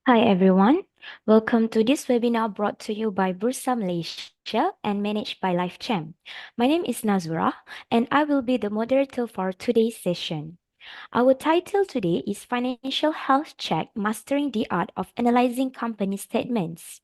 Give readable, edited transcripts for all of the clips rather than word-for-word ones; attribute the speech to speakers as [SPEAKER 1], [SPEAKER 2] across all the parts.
[SPEAKER 1] Hi everyone, welcome to this webinar brought to you by Bursa Malaysia and managed by LifeChamp. My name is Nazura and I will be the moderator for today's session. Our title today is Financial Health Check Mastering the Art of Analyzing Company Statements.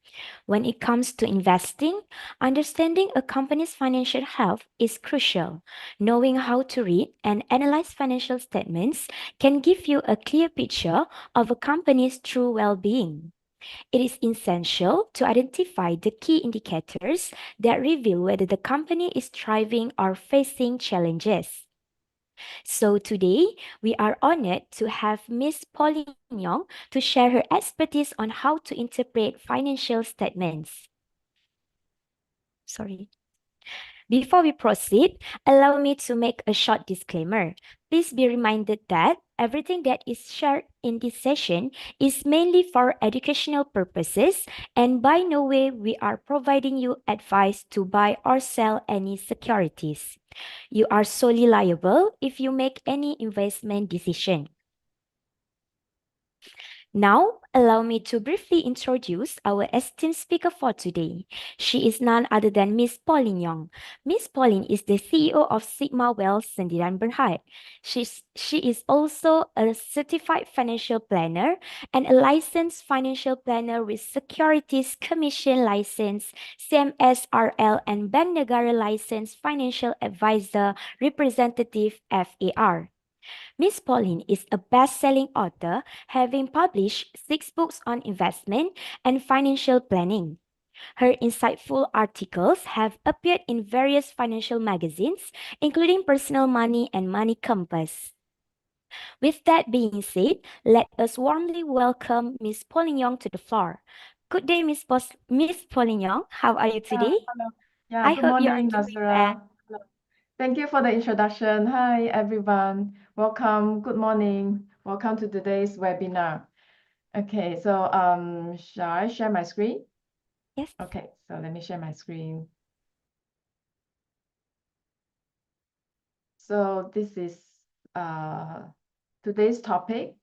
[SPEAKER 1] When it comes to investing, understanding a company's financial health is crucial. Knowing how to read and analyze financial statements can give you a clear picture of a company's true well being. It is essential to identify the key indicators that reveal whether the company is thriving or facing challenges. So today, we are honored to have Ms. Pauline Yong to share her expertise on how to interpret financial statements. Sorry. Before we proceed, allow me to make a short disclaimer. Please be reminded that everything that is shared in this session is mainly for educational purposes, and by no way we are providing you advice to buy or sell any securities. You are solely liable if you make any investment decision. Now, allow me to briefly introduce our esteemed speaker for today. She is none other than Miss Pauline Yong. Miss Pauline is the CEO of Sigma Wealth Sdn Bhd. She is also a certified financial planner and a licensed financial planner with Securities Commission license, CMSRL, and Bank Negara license financial advisor representative FAR. Miss Pauline is a best-selling author, having published 6 books on investment and financial planning. Her insightful articles have appeared in various financial magazines, including Personal Money and Money Compass. With that being said, let us warmly welcome Miss Pauline Yong to the floor. Good day, Miss Pauline Yong. How are you today?
[SPEAKER 2] Hello. Yeah,
[SPEAKER 1] I
[SPEAKER 2] good
[SPEAKER 1] hope you are
[SPEAKER 2] morning,
[SPEAKER 1] doing well.
[SPEAKER 2] Nazira. Hello. Thank you for the introduction. Hi, everyone. Welcome. Good morning. Welcome to today's webinar. Okay, so shall I share my screen?
[SPEAKER 1] Yes.
[SPEAKER 2] Okay, so let me share my screen. So this is today's topic,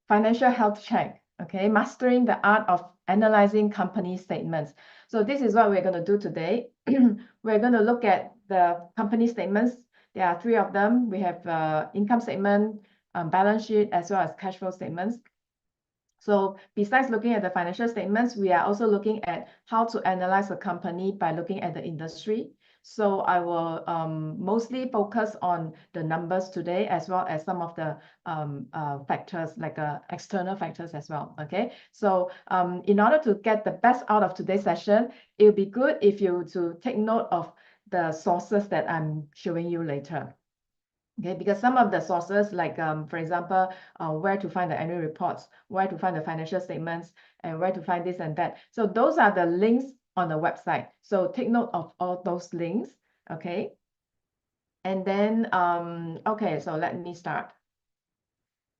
[SPEAKER 2] financial health check. Okay, mastering the art of analyzing company statements. So this is what we're going to do today. We're going to look at the company statements. There are 3 of them. We have income statement, balance sheet, as well as cash flow statements. So besides looking at the financial statements, we are also looking at how to analyze a company by looking at the industry. So I will mostly focus on the numbers today, as well as some of the factors, like external factors as well. Okay, so in order to get the best out of today's session, it would be good if you to take note of the sources that I'm showing you later. Okay, because some of the sources, like for example, where to find the annual reports, where to find the financial statements, and where to find this and that. So those are the links on the website. So take note of all those links. Okay. And then, okay, so let me start.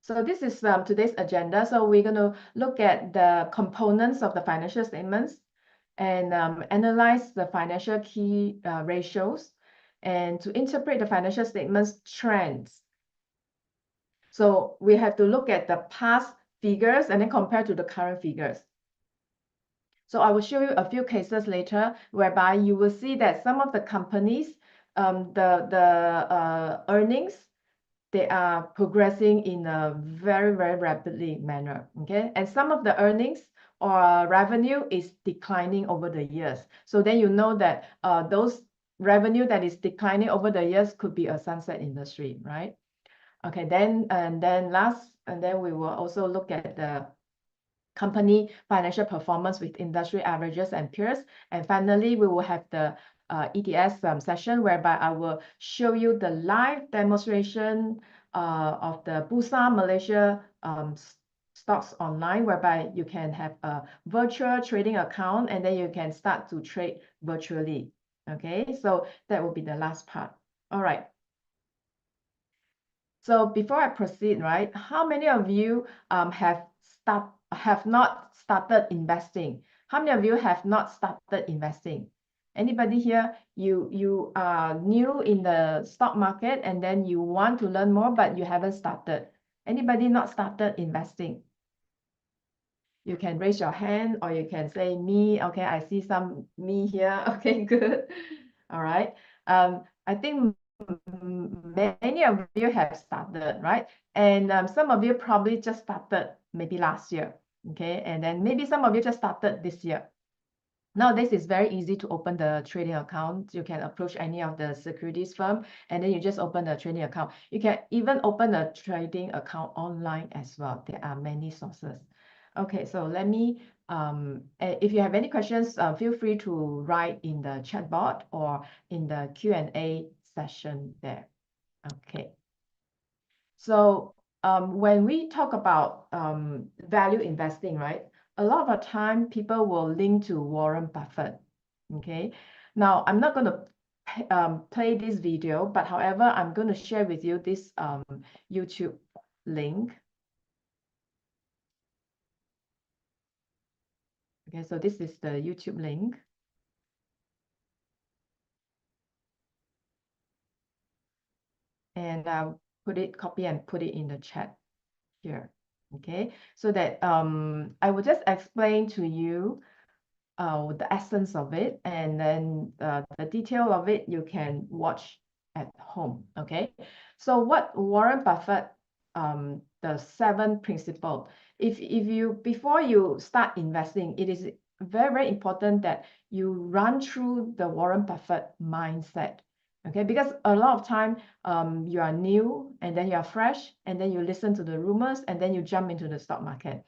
[SPEAKER 2] So this is today's agenda. So we're going to look at the components of the financial statements and analyze the financial key ratios, and to interpret the financial statements trends. So we have to look at the past figures and then compare to the current figures. So I will show you a few cases later whereby you will see that some of the companies, the earnings, they are progressing in a very, very rapidly manner. Okay, and some of the earnings or revenue is declining over the years. So then you know that those revenue that is declining over the years could be a sunset industry, right? Okay, then we will also look at the company financial performance with industry averages and peers. And finally, we will have the ETS session, whereby I will show you the live demonstration of the Bursa Malaysia stocks online, whereby you can have a virtual trading account and then you can start to trade virtually. Okay, so that will be the last part. All right. So before I proceed, right, how many of you have not started investing? How many of you have not started investing? Anybody here, you are new in the stock market and then you want to learn more, but you haven't started? Anybody not started investing? You can raise your hand or you can say me. Okay, I see some me here. Okay, good. All right. I think many of you have started, right? And some of you probably just started maybe last year. Okay, and then maybe some of you just started this year. Nowadays, it's very easy to open the trading account. You can approach any of the securities firm, and then you just open the trading account. You can even open a trading account online as well. There are many sources. Okay, so let me, if you have any questions, feel free to write in the chat board or in the Q&A session there. Okay. So when we talk about value investing, right? A lot of the time people will link to Warren Buffett. Okay. Now I'm not going to play this video, but however, I'm going to share with you this YouTube link. Okay, so this is the YouTube link. And I'll copy and put it in the chat here. Okay, so that I will just explain to you the essence of it, and then the detail of it you can watch at home. Okay, so what Warren Buffett, the 7 principle, if you before you start investing, it is very, very important that you run through the Warren Buffett mindset. Okay, because a lot of time you are new and then you are fresh and then you listen to the rumors and then you jump into the stock market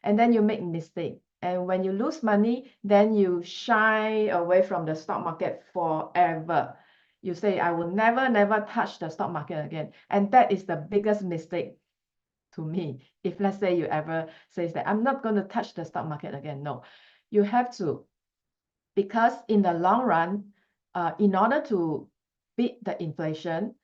[SPEAKER 2] and then you make mistake. And when you lose money, then you shy away from the stock market forever. You say, I will never, never touch the stock market again. And that is the biggest mistake to me. If let's say you ever says that I'm not going to touch the stock market again. No, you have to, because in the long run, in order to beat the inflation,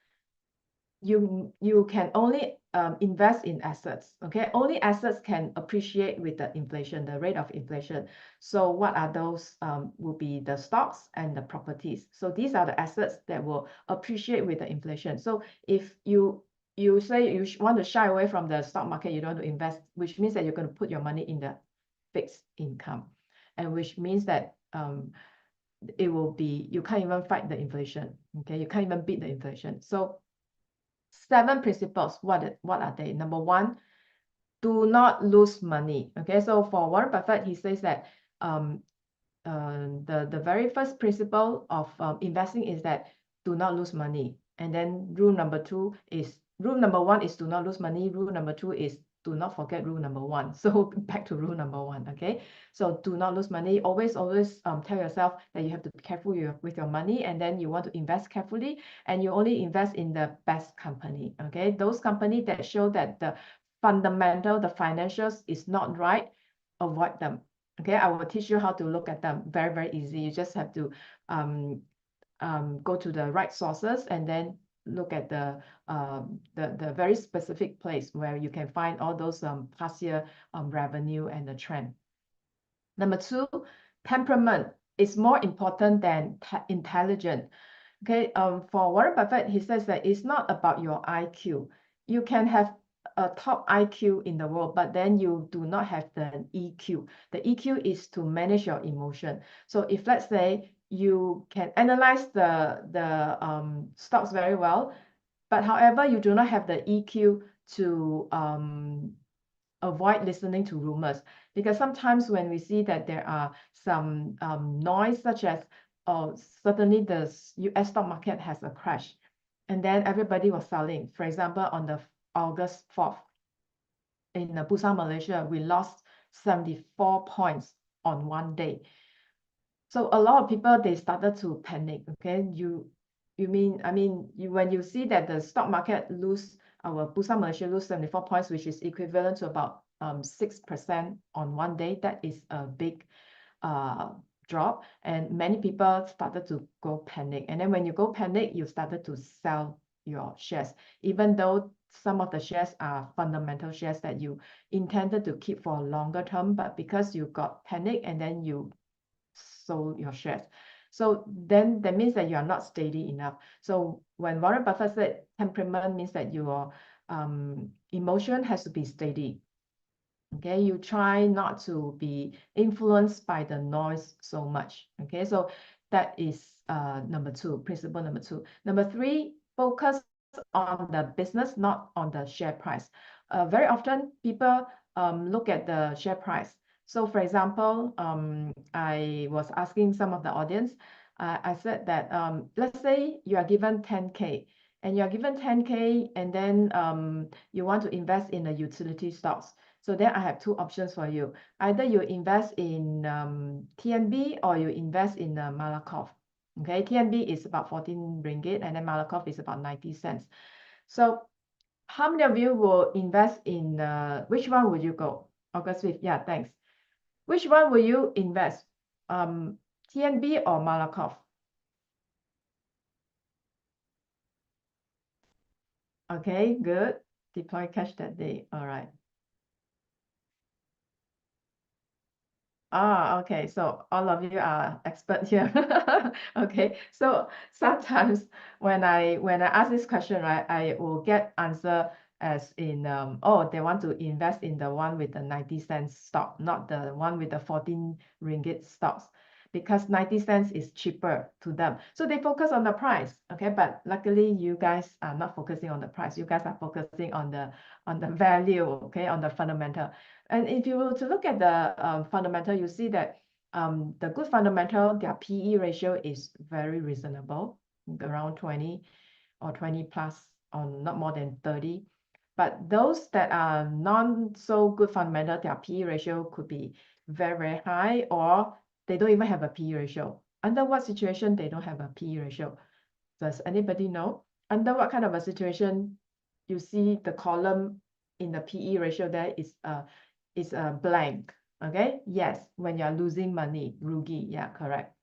[SPEAKER 2] you can only invest in assets. Okay, only assets can appreciate with the inflation, the rate of inflation. So what are those? Will be the stocks and the properties. So these are the assets that will appreciate with the inflation. So if you say you want to shy away from the stock market, you don't want to invest, which means that you're going to put your money in the fixed income, and which means that it will be, you can't even fight the inflation. Okay, you can't even beat the inflation. So 7 principles, what are they? Number 1, do not lose money. Okay, so for Warren Buffett, he says that the very first principle of investing is that do not lose money. And then rule number 1 is do not lose money. Rule number 2 is do not forget rule number 1. So back to rule number 1. Okay, so do not lose money. Always tell yourself that you have to be careful with your money, and then you want to invest carefully, and you only invest in the best company. Okay, those companies that show that the fundamental, the financials is not right, avoid them. Okay, I will teach you how to look at them. Very, very easy. You just have to go to the right sources and then look at the very specific place where you can find all those past year revenue and the trend. Number 2, temperament is more important than intelligence. Okay, for Warren Buffett, he says that it's not about your IQ. You can have a top IQ in the world, but then you do not have the EQ. The EQ is to manage your emotion. So if let's say you can analyze the stocks very well, but however, you do not have the EQ to avoid listening to rumors, because sometimes when we see that there are some noise, such as certainly the US stock market has a crash, and then everybody was selling. For example, on the August 4th in Busan, Malaysia, we lost 74 points on one day. So a lot of people, they started to panic. Okay, when you see that the stock market lose, our Busan Malaysia lose 74 points, which is equivalent to about 6% on one day, that is a big drop, and many people started to go panic. And then when you go panic, you started to sell your shares, even though some of the shares are fundamental shares that you intended to keep for a longer term, but because you got panic and then you sold your shares. So then that means that you are not steady enough. So when Warren Buffett said temperament means that you are emotion has to be steady. Okay, you try not to be influenced by the noise so much. Okay, so that is number 2, principle number 2. Number 3, focus on the business, not on the share price. Very often people look at the share price. So for example, I was asking some of the audience, I said that let's say you are given 10K and you are given 10K and then you want to invest in the utility stocks. So then I have 2 options for you. Either you invest in TNB or you invest in Malakoff. Okay, TNB is about 14 ringgit and then Malakoff is about 90 cents. So how many of you will invest in, which one would you go? August 5th, yeah, thanks. Which one will you invest? TNB or Malakoff? Okay, good. Deploy cash that day, all right. Okay, so all of you are expert here. Okay, so sometimes when I ask this question, right, I will get answer as in oh, they want to invest in the one with the 90 cents stock, not the one with the 14 ringgit stocks, because 90 cents is cheaper to them. So they focus on the price, okay? But luckily you guys are not focusing on the price. You guys are focusing on the value, okay, on the fundamental. And if you were to look at the fundamental, you see that the good fundamental, their PE ratio is very reasonable, around 20 or 20 plus, or not more than 30. But those that are not so good fundamental, their PE ratio could be very, very high, or they don't even have a PE ratio. Under what situation they don't have a PE ratio? Does anybody know? Under what kind of a situation you see the column in the PE ratio there is a blank? Okay, yes, when you're losing money, rugi, yeah, correct.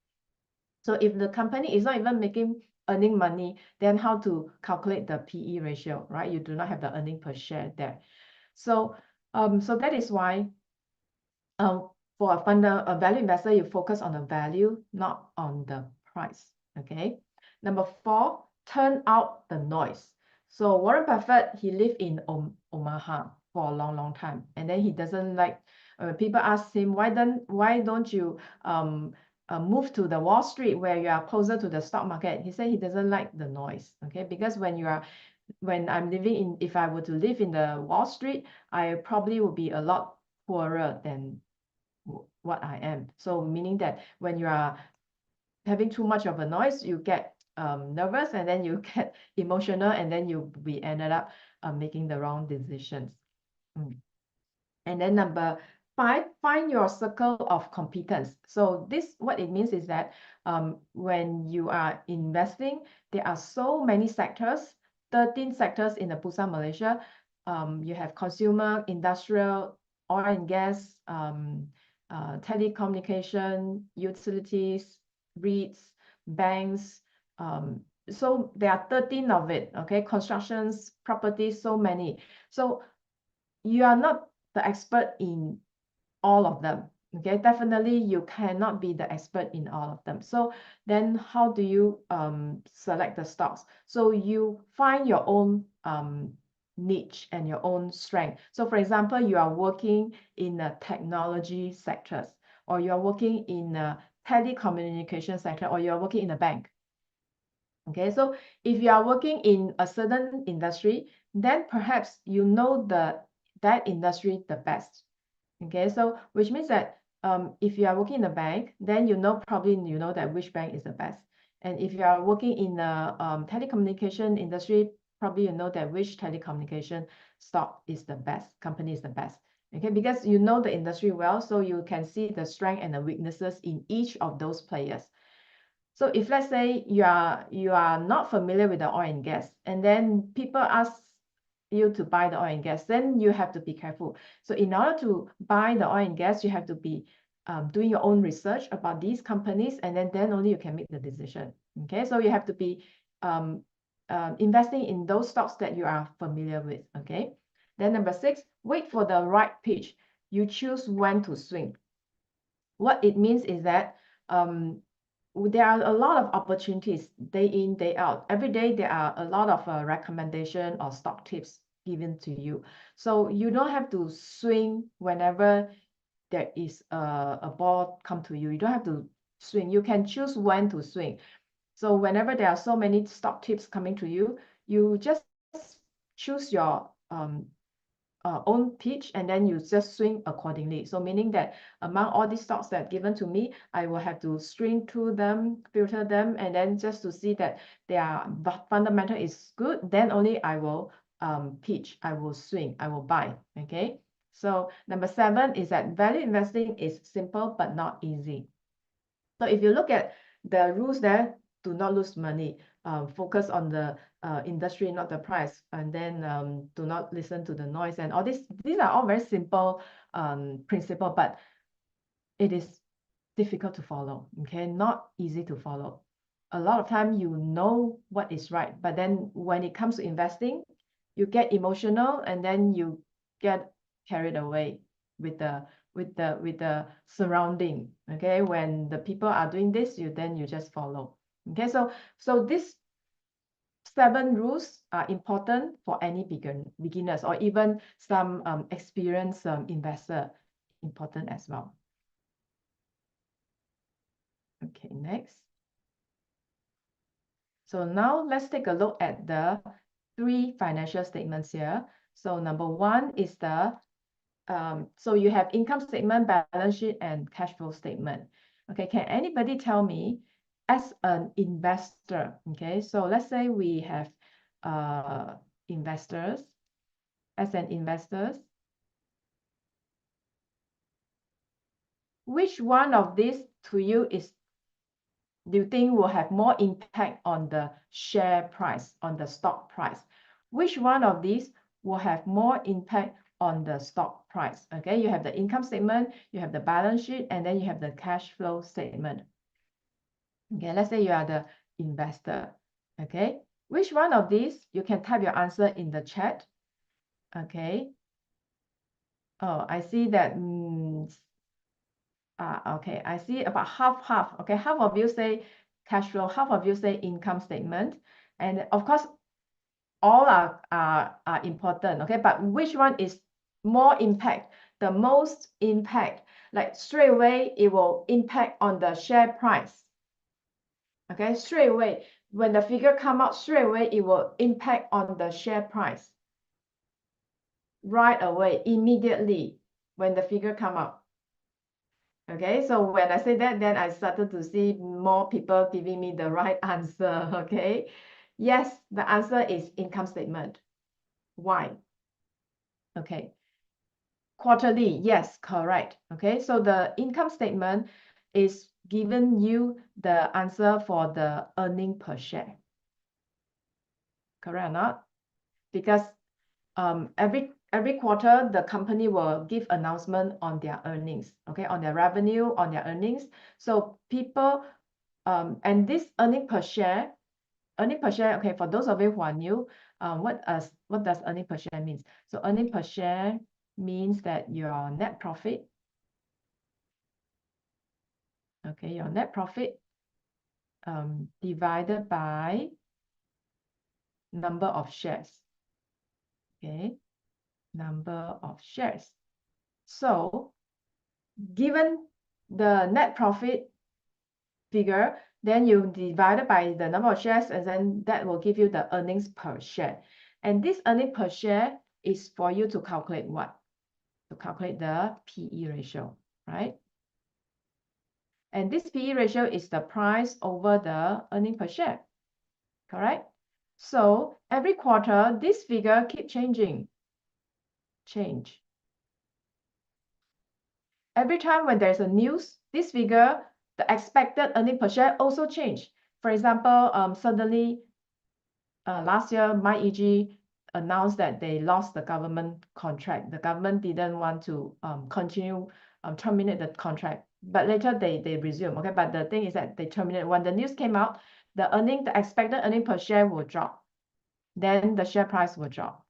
[SPEAKER 2] So if the company is not even earning money, then how to calculate the PE ratio, right? You do not have the earning per share there. So so that is why for a value investor, you focus on the value, not on the price. Okay. Number 4, turn out the noise. So Warren Buffett, he lived in Omaha for a long, long time, and then he doesn't like. People ask him, why don't you move to the Wall Street where you are closer to the stock market? He said he doesn't like the noise. Okay, because when I'm living in, if I were to live in the Wall Street, I probably would be a lot poorer than what I am. So meaning that when you are having too much of a noise, you get nervous, and then you get emotional, and then we ended up making the wrong decisions. And then number 5, find your circle of competence. So this, what it means is that when you are investing, there are so many sectors, 13 sectors in the Busan, Malaysia. You have consumer, industrial, oil and gas, telecommunication, utilities, REITs, banks. So there are 13 of it, okay? Constructions, properties, so many. So you are not the expert in all of them. Okay, definitely you cannot be the expert in all of them. So then how do you select the stocks? So you find your own niche and your own strength. So for example, you are working in the technology sectors, or you are working in a telecommunication sector, or you are working in a bank. Okay, so if you are working in a certain industry, then perhaps you know that industry the best. Okay, so which means that if you are working in a bank, then probably you know that which bank is the best. And if you are working in the telecommunication industry, probably you know that which telecommunication stock is the best, company is the best. Okay, because you know the industry well, so you can see the strength and the weaknesses in each of those players. So if let's say you are not familiar with the oil and gas, and then people ask you to buy the oil and gas, then you have to be careful. So in order to buy the oil and gas, you have to be doing your own research about these companies, and then only you can make the decision. Okay, so you have to be investing in those stocks that you are familiar with. Okay, then number 6, wait for the right pitch. You choose when to swing. What it means is that there are a lot of opportunities day in, day out. Every day there are a lot of recommendation or stock tips given to you. So you don't have to swing whenever there is a ball come to you. You don't have to swing. You can choose when to swing. So whenever there are so many stock tips coming to you, you just choose your own pitch, and then you just swing accordingly. So meaning that among all these stocks that are given to me, I will have to screen through them, filter them, and then just to see that their fundamental is good, then only I will pitch, I will swing, I will buy. Okay. So number 7 is that value investing is simple but not easy. So if you look at the rules there, do not lose money. Focus on the industry, not the price, and then do not listen to the noise and all this. These are all very simple principle, but it is difficult to follow. Okay, not easy to follow. A lot of time you know what is right, but then when it comes to investing, you get emotional and then you get carried away with the surrounding. Okay, when the people are doing this, you just follow. Okay, so these 7 rules are important for any beginners or even some experienced investor, important as well. Okay, next. So now let's take a look at the 3 financial statements here. So number 1 is the so you have income statement, balance sheet, and cash flow statement. Okay, can anybody tell me, as an investor, okay, so let's say we have investors, as an investors, which one of these to you do you think will have more impact on the share price, on the stock price? Which one of these will have more impact on the stock price? Okay, you have the income statement, you have the balance sheet, and then you have the cash flow statement. Okay, let's say you are the investor. Okay, which one of these? You can type your answer in the chat. Okay. Oh, I see that. Okay, I see about half. Okay, half of you say cash flow, half of you say income statement, and of course, all are important. Okay, but which one is more impact? The most impact, like straight away, it will impact on the share price. Okay, straight away, when the figure come out, straight away, it will impact on the share price. Right away, immediately, when the figure come out. Okay, so when I say that, then I started to see more people giving me the right answer. Okay, yes, the answer is income statement. Why? Okay, quarterly, yes, correct. Okay, so the income statement is giving you the answer for the earning per share. Correct or not? Because every quarter, the company will give announcement on their earnings, okay, on their revenue, on their earnings. So people, and this earning per share, okay, for those of you who are new, what does earning per share means? So earning per share means that your net profit, okay, your net profit divided by number of shares, okay, number of shares. So given the net profit figure, then you divide it by the number of shares, and then that will give you the earnings per share. And this earning per share is for you to calculate what? To calculate the PE ratio, right? And this PE ratio is the price over the earning per share, correct? So every quarter, this figure keep changing. Change. Every time when there's a news, this figure, the expected earning per share also change. For example, suddenly last year, MyEG announced that they lost the government contract. The government didn't want to continue terminate the contract, but later they resume. Okay, but the thing is that they terminate. When the news came out, the expected earning per share will drop. Then the share price will drop.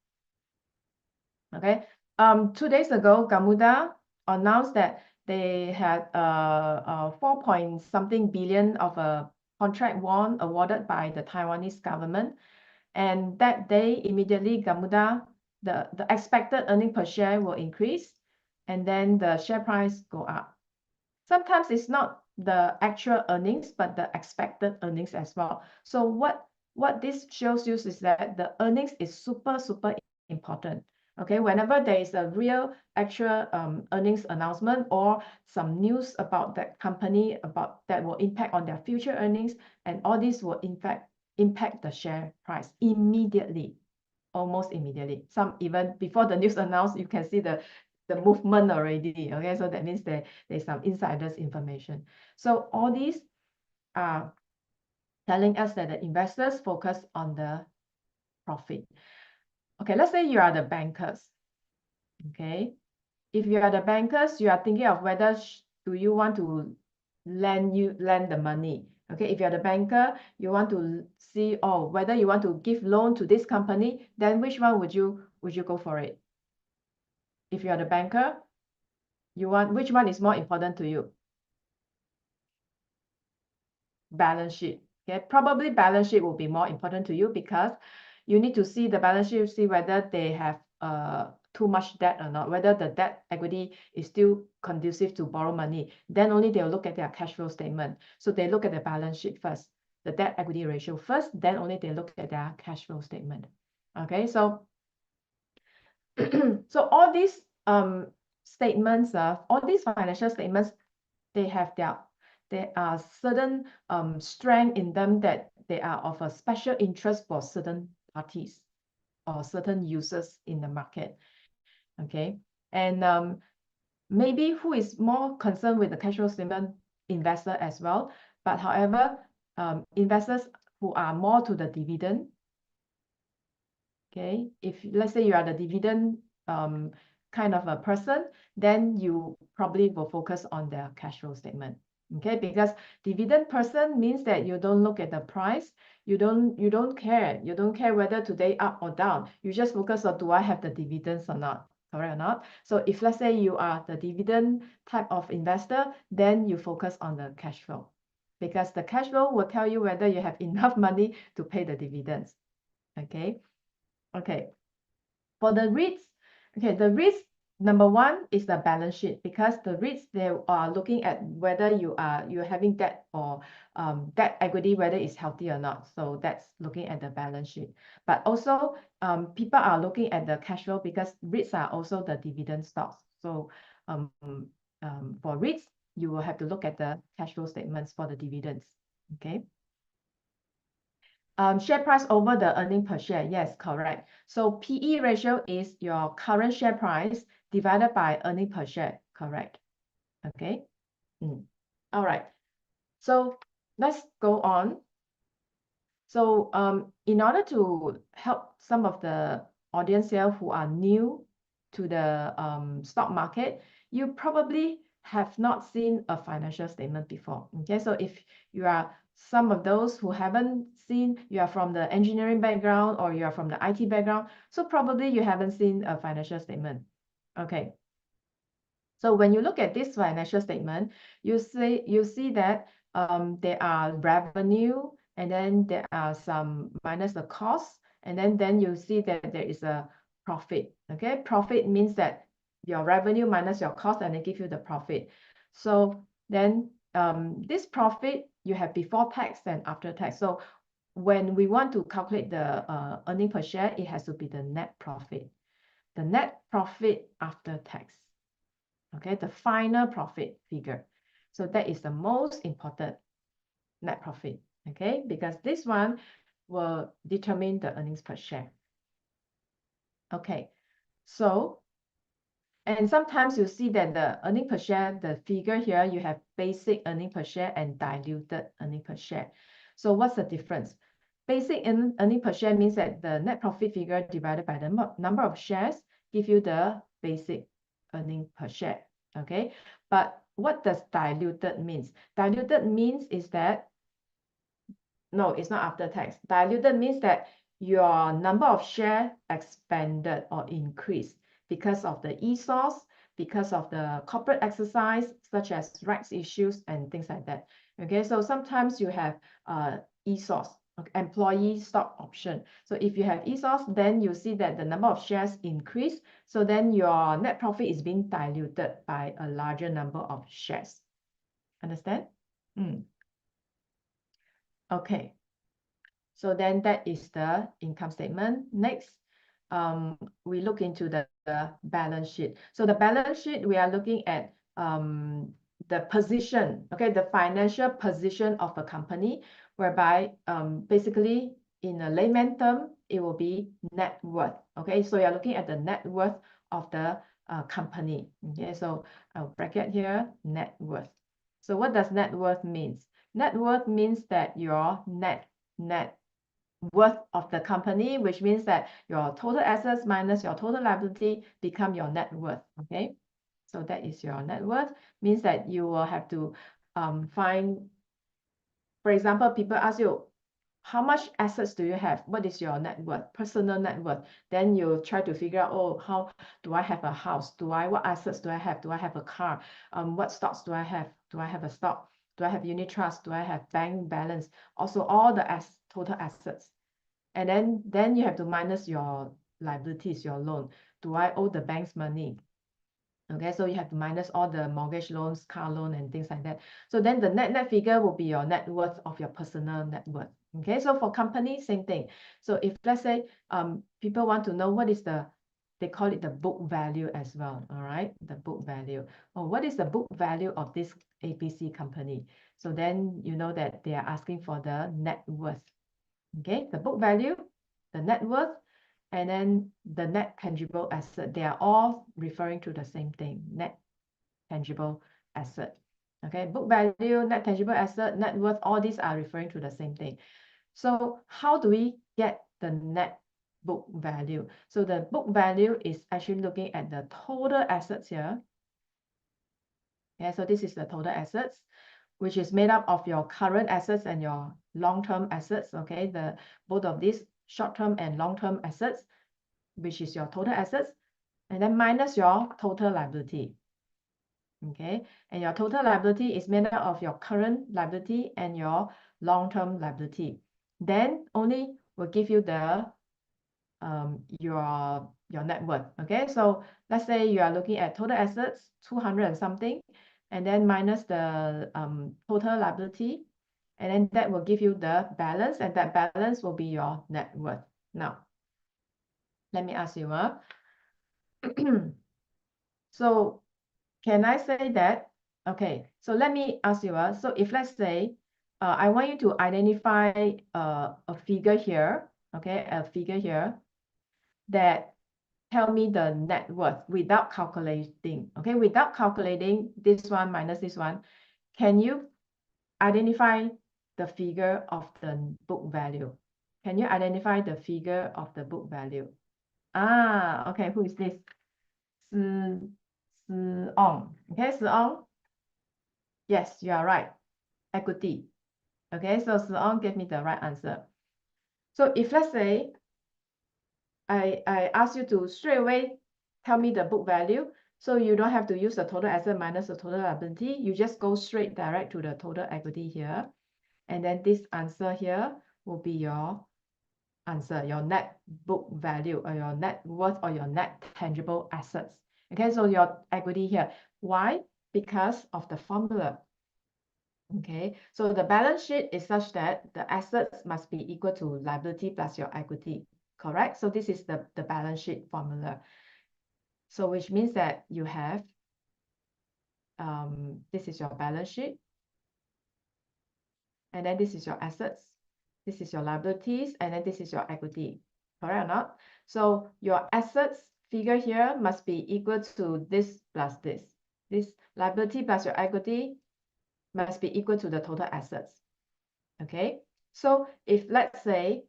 [SPEAKER 2] Okay. 2 days ago, Gamuda announced that they had 4 point something billion of a contract won awarded by the Taiwanese government. And that day, immediately, Gamuda the expected earning per share will increase, and then the share price go up. Sometimes it's not the actual earnings, but the expected earnings as well. So what this shows you is that the earnings is super important. Okay, whenever there is a real actual earnings announcement or some news about that company about that will impact on their future earnings, and all this will in fact impact the share price immediately, almost immediately. Some even before the news announced, you can see the movement already. Okay, so that means there's some insiders information. So all these are telling us that the investors focus on the profit. Okay, let's say you are the bankers. Okay, if you are the bankers, you are thinking of whether do you want to lend the money. Okay, if you're the banker, you want to see whether you want to give loan to this company, then which one would you go for it? If you are the banker, which one is more important to you? Balance sheet. Okay, probably balance sheet will be more important to you because you need to see the balance sheet, see whether they have too much debt or not, whether the debt equity is still conducive to borrow money. Then only they'll look at their cash flow statement. So they look at the balance sheet first, the debt equity ratio first, then only they look at their cash flow statement. Okay, so so all these statements, all these financial statements, there are certain strength in them that they are of a special interest for certain parties or certain users in the market. Okay, and maybe who is more concerned with the cash flow statement? Investor as well. But however, investors who are more to the dividend. Okay, if let's say you are the dividend kind of a person, then you probably will focus on their cash flow statement. Okay, because dividend person means that you don't look at the price, you don't care whether today up or down. You just focus on, do I have the dividends or not? Correct or not? So if let's say you are the dividend type of investor, then you focus on the cash flow, because the cash flow will tell you whether you have enough money to pay the dividends. Okay, for the REITs, okay, the REITs, number one is the balance sheet, because the REITs, they are looking at whether you're having debt or debt equity, whether it's healthy or not. So that's looking at the balance sheet. But also people are looking at the cash flow, because REITs are also the dividend stocks. So for REITs, you will have to look at the cash flow statements for the dividends. Okay. Share price over the earning per share. Yes, correct. So PE ratio is your current share price divided by earning per share. Correct. Okay. All right. So let's go on. So in order to help some of the audience here who are new to the stock market, you probably have not seen a financial statement before. Okay, so if you are some of those who haven't seen, you are from the engineering background or you are from the IT background, so probably you haven't seen a financial statement. Okay. So when you look at this financial statement, you see that there are revenue, and then there are some minus the cost, and then you see that there is a profit. Okay, profit means that your revenue minus your cost, and they give you the profit. So then this profit, you have before tax and after tax. So when we want to calculate the earning per share, it has to be the net profit after tax. Okay, the final profit figure. So that is the most important, net profit. Okay, because this one will determine the earnings per share. Okay, so, and sometimes you see that the earning per share, the figure here, you have basic earning per share and diluted earning per share. So what's the difference? Basic earning per share means that the net profit figure divided by the number of shares give you the basic earning per share. Okay, but what does diluted means? Diluted means is that, no, it's not after tax. Diluted means that your number of share expanded or increased because of the ESOPs, because of the corporate exercise, such as rights issues and things like that. Okay, so sometimes you have ESOPs. employee stock option. So if you have ESOPs, then you see that the number of shares increase. So then your net profit is being diluted by a larger number of shares. Understand? Okay. So then that is the income statement. Next, we look into the balance sheet. So the balance sheet, we are looking at the position, okay, the financial position of a company, whereby basically in a layman term, it will be net worth. Okay, so you're looking at the net worth of the company. Okay, so I'll bracket here net worth. So what does net worth means? Net worth means that your net worth of the company, which means that your total assets minus your total liability become your net worth. Okay, so that is your net worth. Means that you will have to find, for example, people ask you, how much assets do you have? What is your net worth, personal net worth? Then you try to figure out, oh, how do I have a house? What assets do I have? Do I have a car? What stocks do I have? Do I have a stock? Do I have unit trust? Do I have bank balance? Also all the total assets. And then you have to minus your liabilities, your loan. Do I owe the bank's money? Okay, so you have to minus all the mortgage loans, car loan, and things like that. So then the net figure will be your net worth of your personal net worth. Okay, so for company, same thing. So if let's say people want to know what is they call it the book value as well. All right, the book value. Oh, what is the book value of this ABC company? So then you know that they are asking for the net worth. Okay, the book value, the net worth, and then the net tangible asset. They are all referring to the same thing, net tangible asset. Okay, book value, net tangible asset, net worth, all these are referring to the same thing. So how do we get the net book value? So the book value is actually looking at the total assets here. Yeah, so this is the total assets, which is made up of your current assets and your long-term assets. Okay, both of these short-term and long-term assets, which is your total assets, and then minus your total liability. Okay, and your total liability is made up of your current liability and your long-term liability. Then only will give you the your net worth. Okay, so let's say you are looking at total assets 200 and something, and then minus the total liability, and then that will give you the balance, and that balance will be your net worth. Now, let me ask you, so can I say that, okay, so let me ask you, so if let's say I want you to identify a figure here, okay, a figure here that tell me the net worth without calculating, okay, without calculating this one minus this one, can you identify the figure of the book value? Can you identify the figure of the book value? Ah, okay, who is this? Ong. Okay, Ong. Yes, you are right. Equity. Okay, so Ong gave me the right answer. So if let's say I ask you to straight away tell me the book value, so you don't have to use the total asset minus the total liability. You just go straight direct to the total equity here. And then this answer here will be your answer, your net book value, or your net worth, or your net tangible assets. Okay, so your equity here. Why? Because of the formula. Okay, so the balance sheet is such that the assets must be equal to liability plus your equity, correct? So this is the balance sheet formula. So which means that you have, this is your balance sheet, and then this is your assets, this is your liabilities, and then this is your equity, correct or not? So your assets figure here must be equal to this plus this. This liability plus your equity must be equal to the total assets. Okay, so if let's say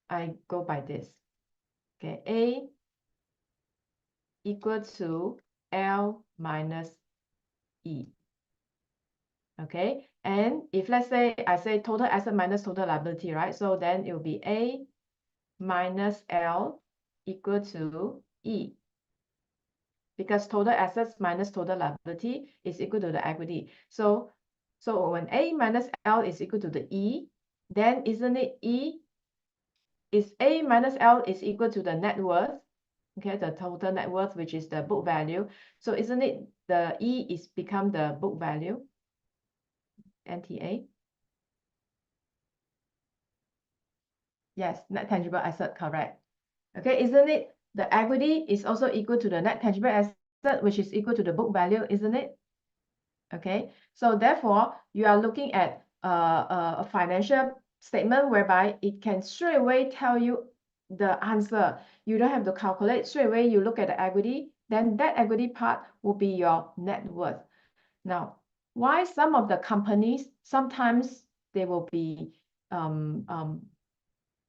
[SPEAKER 2] I go by this, okay, A equal to L minus E. Okay, and if let's say I say total asset minus total liability, right? So then it will be A minus L equal to E, because total assets minus total liability is equal to the equity. So when A minus L is equal to the E, then isn't it E is A minus L is equal to the net worth, okay, the total net worth, which is the book value. So isn't it the E is become the book value, NTA? Yes, net tangible asset, correct. Okay, isn't it the equity is also equal to the net tangible asset, which is equal to the book value, isn't it? Okay, so therefore, you are looking at a financial statement whereby it can straight away tell you the answer. You don't have to calculate. Straight away, you look at the equity, then that equity part will be your net worth. Now, why some of the companies, sometimes they will be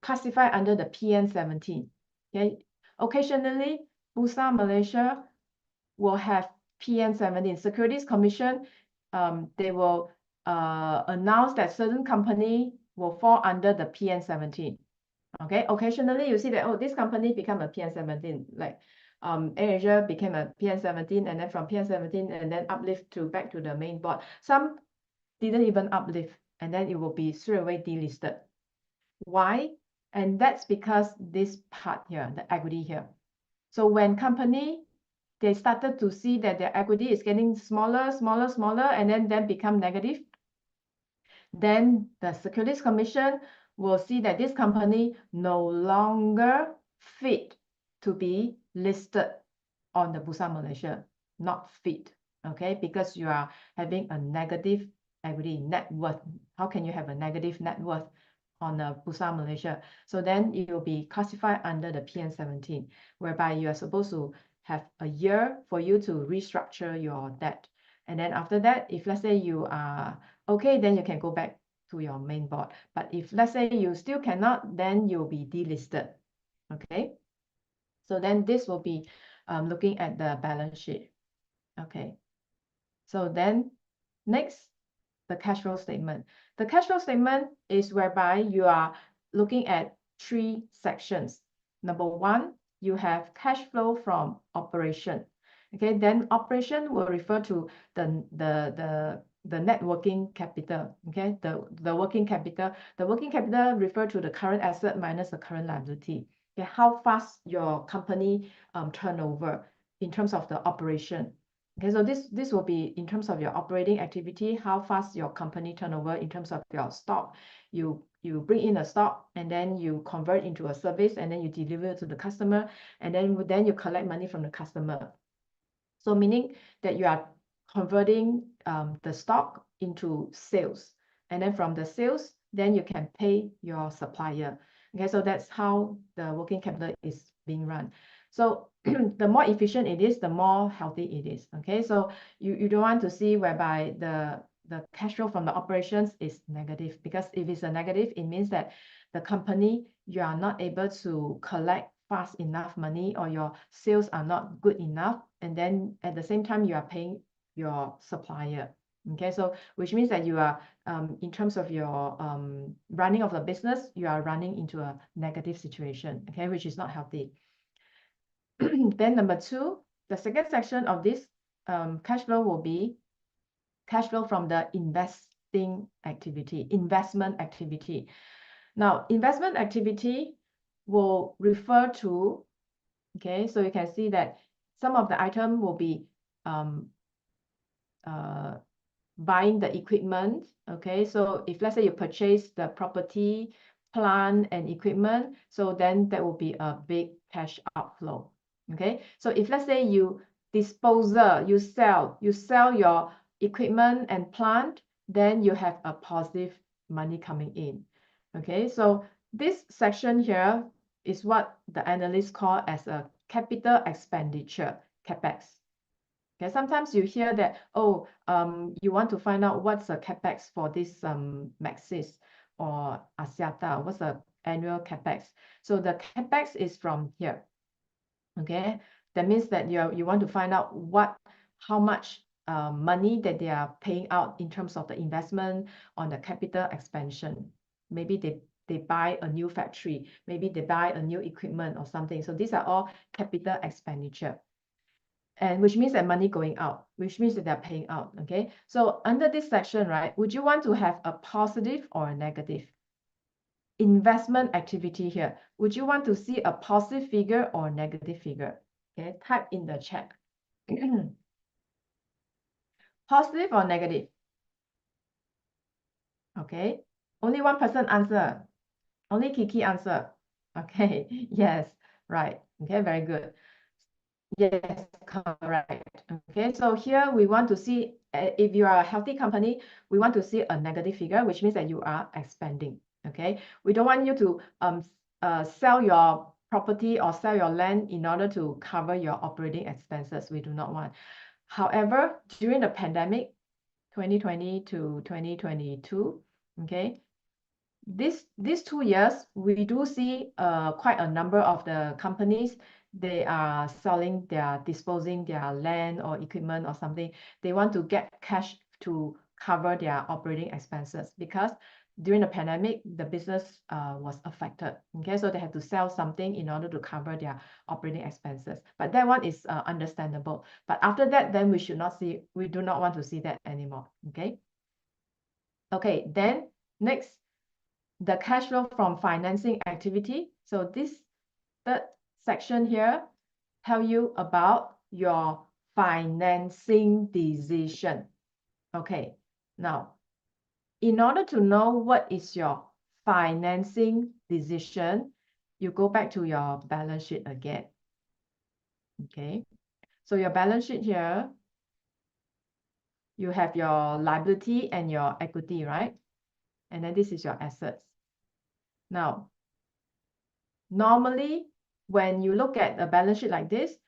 [SPEAKER 2] classified under the PN17. Okay, occasionally, Bursa Malaysia will have PN17. Securities Commission, they will announce that certain company will fall under the PN17. Okay, occasionally you see that, oh, this company become a PN17, like AirAsia became a PN17, and then from PN17 and then uplift to back to the main board. Some didn't even uplift, and then it will be straight away delisted. Why? And that's because this part here, the equity here. So when company, they started to see that their equity is getting smaller, and then become negative, then the Securities Commission will see that this company no longer fit to be listed on the Bursa Malaysia, not fit, okay? Because you are having a negative equity net worth. How can you have a negative net worth on the Bursa Malaysia? So then it will be classified under the PN17, whereby you are supposed to have a year for you to restructure your debt. And then after that, if let's say you are okay, then you can go back to your main board. But if let's say you still cannot, then you'll be delisted, okay? So then this will be looking at the balance sheet, okay? So then next, the cash flow statement. The cash flow statement is whereby you are looking at 3 sections. Number 1, you have cash flow from operation. Okay, then operation will refer to the net working capital. Okay, the working capital. The working capital refer to the current asset minus the current liability. Okay, how fast your company turnover in terms of the operation. Okay, so this will be in terms of your operating activity, how fast your company turnover in terms of your stock. You bring in a stock and then you convert into a service and then you deliver to the customer, and then you collect money from the customer. So meaning that you are converting the stock into sales, and then from the sales, then you can pay your supplier. Okay, so that's how the working capital is being run. So the more efficient it is, the more healthy it is. Okay, so you don't want to see whereby the cash flow from the operations is negative, because if it's a negative, it means that the company, you are not able to collect fast enough money, or your sales are not good enough, and then at the same time you are paying your supplier. Okay, so which means that you are in terms of your running of the business, you are running into a negative situation, okay, which is not healthy. Then number 2, the second section of this cash flow will be cash flow from the investment activity. Now, investment activity will refer to, okay, so you can see that some of the item will be buying the equipment. Okay, so if let's say you purchase the property, plant and equipment, so then that will be a big cash outflow. Okay, so if let's say you disposal, you sell your equipment and plant, then you have a positive money coming in. Okay, so this section here is what the analysts call as a capital expenditure, CapEx. Okay, sometimes you hear that, oh, you want to find out what's the CapEx for this Maxis or Axiata, what's the annual CapEx. So the CapEx is from here. Okay, that means that you want to find out how much money that they are paying out in terms of the investment on the capital expansion. Maybe they buy a new factory, maybe they buy a new equipment or something. So these are all capital expenditure, and which means that money going out, which means that they're paying out. Okay, so under this section, right, would you want to have a positive or a negative? investment activity here. Would you want to see a positive figure or negative figure? Okay, type in the chat. Positive or negative? Okay, only one person answer. Only Kiki answer. Okay, yes, right. Okay, very good. Yes, correct. Okay, so here we want to see, if you are a healthy company, we want to see a negative figure, which means that you are expanding. Okay, we don't want you to sell your property or sell your land in order to cover your operating expenses. We do not want. However, during the pandemic, 2020 to 2022, okay, these 2 years, we do see quite a number of the companies, they are selling disposing their land or equipment or something. They want to get cash to cover their operating expenses, because during the pandemic, the business was affected. Okay, so they have to sell something in order to cover their operating expenses. But that one is understandable. But after that, then we do not want to see that anymore. Okay. Okay, then next, the cash flow from financing activity. So this third section here tell you about your financing decision. Okay, now, in order to know what is your financing decision, you go back to your balance sheet again. Okay, so your balance sheet here, you have your liability and your equity, right? And then this is your assets. Now, normally, when you look at a balance sheet like this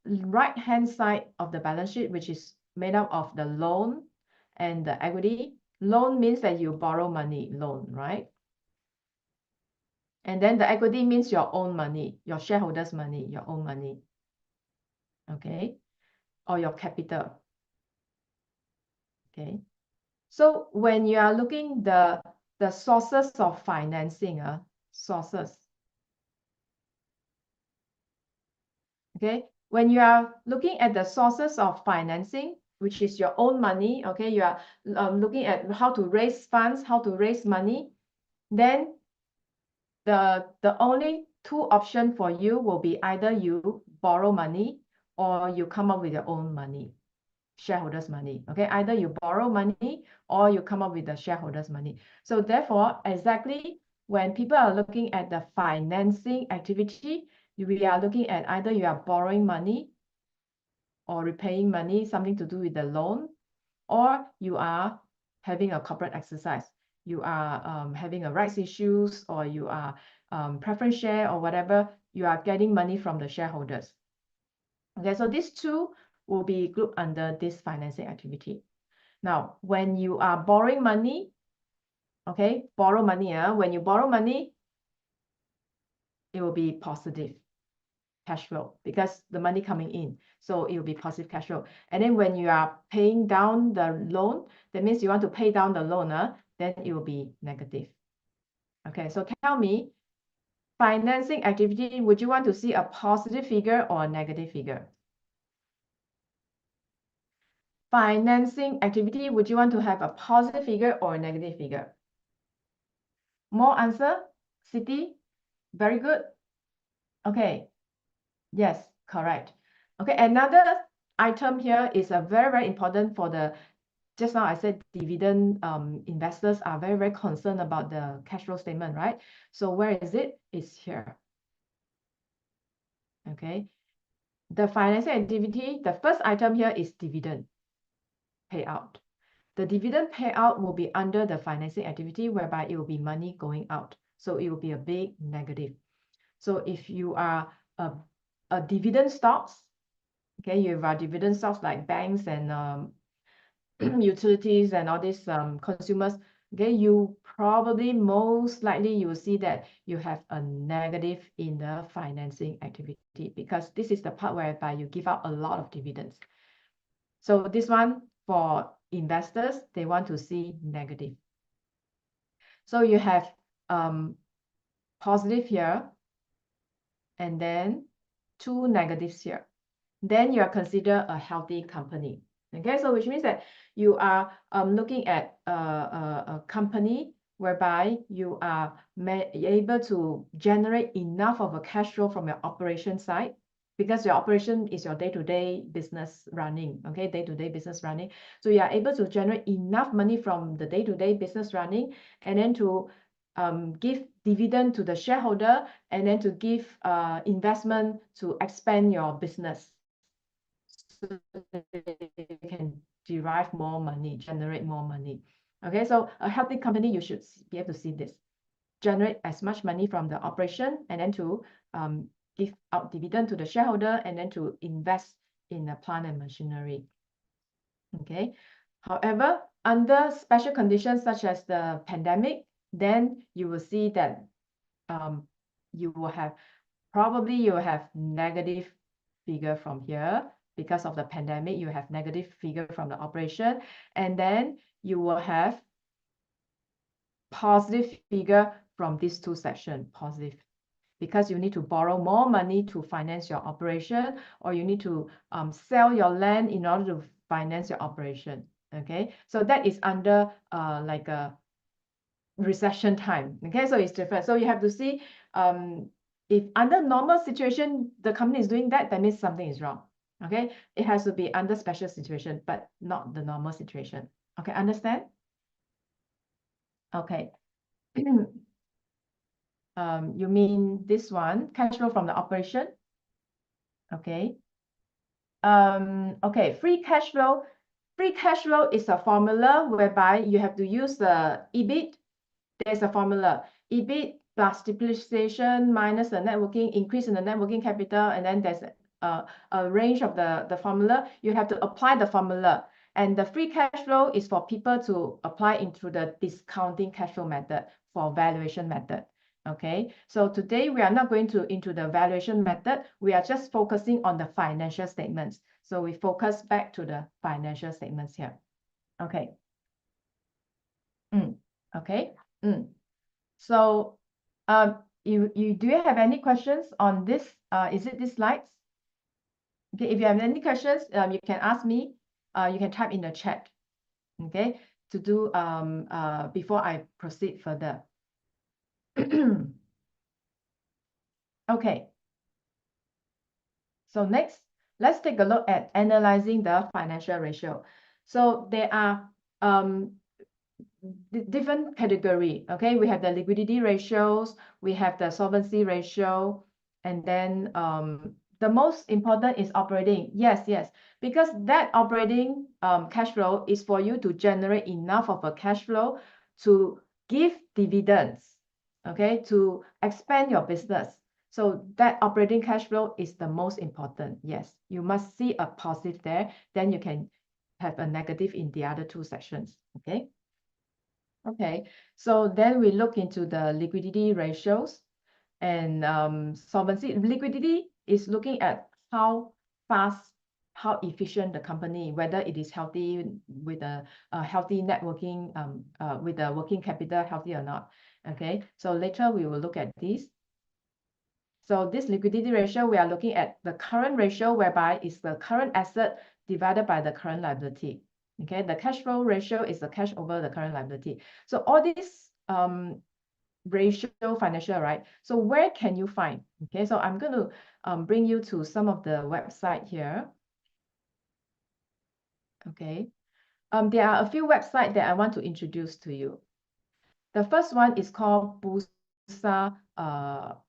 [SPEAKER 2] right-hand side of the balance sheet, which is made up of the loan and the equity. Loan means that you borrow money, loan, right? And then the equity means your own money, your shareholders' money, your own money. Okay, or your capital. Okay, so when you are looking the sources of financing, sources. Okay, when you are looking at the sources of financing, which is your own money, okay, you are looking at how to raise funds, how to raise money, then the only two options for you will be either you borrow money or you come up with your own money, shareholders' money. Okay, either you borrow money or you come up with the shareholders' money. So therefore, exactly when people are looking at the financing activity, we are looking at either you are borrowing money or repaying money, something to do with the loan, or you are having a corporate exercise. You are having a rights issues, or you are preference share or whatever. You are getting money from the shareholders. Okay, so these two will be grouped under this financing activity. Now, when you are borrowing money, okay, borrow money, when you borrow money, it will be positive cash flow because the money coming in. So it will be positive cash flow. And then when you are paying down the loan, that means you want to pay down the loan, then it will be negative. Okay, so tell me, financing activity, would you want to see a positive figure or a negative figure? Financing activity, would you want to have a positive figure or a negative figure? More answer? City? Very good. Okay. Yes, correct. Okay, another item here is a very, very important for the, just now I said dividend investors are very, very concerned about the cash flow statement, right? So where is it? It's here. Okay. The financing activity, the first item here is dividend payout. The dividend payout will be under the financing activity, whereby it will be money going out. So it will be a big negative. So if you are a dividend stocks, okay, you have dividend stocks like banks and utilities and all these consumers, okay, you probably most likely you will see that you have a negative in the financing activity, because this is the part whereby you give out a lot of dividends. So this one for investors, they want to see negative. So you have positive here and then two negatives here. Then you are considered a healthy company. Okay, so which means that you are looking at a company whereby you are able to generate enough of a cash flow from your operation side, because your operation is your day-to-day business running, okay, day-to-day business running. So you are able to generate enough money from the day-to-day business running, and then to give dividend to the shareholder, and then to give investment to expand your business, so that you can derive more money, generate more money. Okay, so a healthy company, you should be able to see this. Generate as much money from the operation, and then to give out dividend to the shareholder, and then to invest in the plant and machinery. Okay. However, under special conditions such as the pandemic, then you will see that you will have negative figure from here. Because of the pandemic, you have negative figure from the operation, and then you will have positive figure from these two sections, positive, because you need to borrow more money to finance your operation, or you need to sell your land in order to finance your operation. Okay, so that is under like a recession time. Okay, so it's different. So you have to see if under normal situation the company is doing that, that means something is wrong. Okay, it has to be under special situation, but not the normal situation. Okay, understand? Okay. You mean this one, cash flow from the operation? Okay. Okay, free cash flow. Free cash flow is a formula whereby you have to use the EBIT. There's a formula, EBIT plus depreciation minus the net working, increase in the net working capital, and then there's a range of the formula. You have to apply the formula, and the free cash flow is for people to apply into the discounting cash flow method for valuation method. Okay, so today we are not going into the valuation method. We are just focusing on the financial statements. So we focus back to the financial statements here. Okay. Okay. So do you have any questions on this? Is it these slides? Okay, if you have any questions, you can ask me. You can type in the chat. Okay, to do before I proceed further. Okay. So next, let's take a look at analyzing the financial ratio. So there are different category. Okay, we have the liquidity ratios, we have the solvency ratio, and then the most important is operating. Yes, because that operating cash flow is for you to generate enough of a cash flow to give dividends, okay, to expand your business. So that operating cash flow is the most important. Yes, you must see a positive there, then you can have a negative in the other two sections. Okay. Okay, so then we look into the liquidity ratios and solvency. Liquidity is looking at how fast, how efficient the company, whether it is healthy with a healthy networking, with the working capital healthy or not. Okay, so later we will look at this. So this liquidity ratio, we are looking at the current ratio, whereby it's the current asset divided by the current liability. Okay, the cash flow ratio is the cash over the current liability. So all these ratio financial, right? So where can you find? Okay, so I'm going to bring you to some of the website here. Okay, there are a few websites that I want to introduce to you. The first one is called Bursa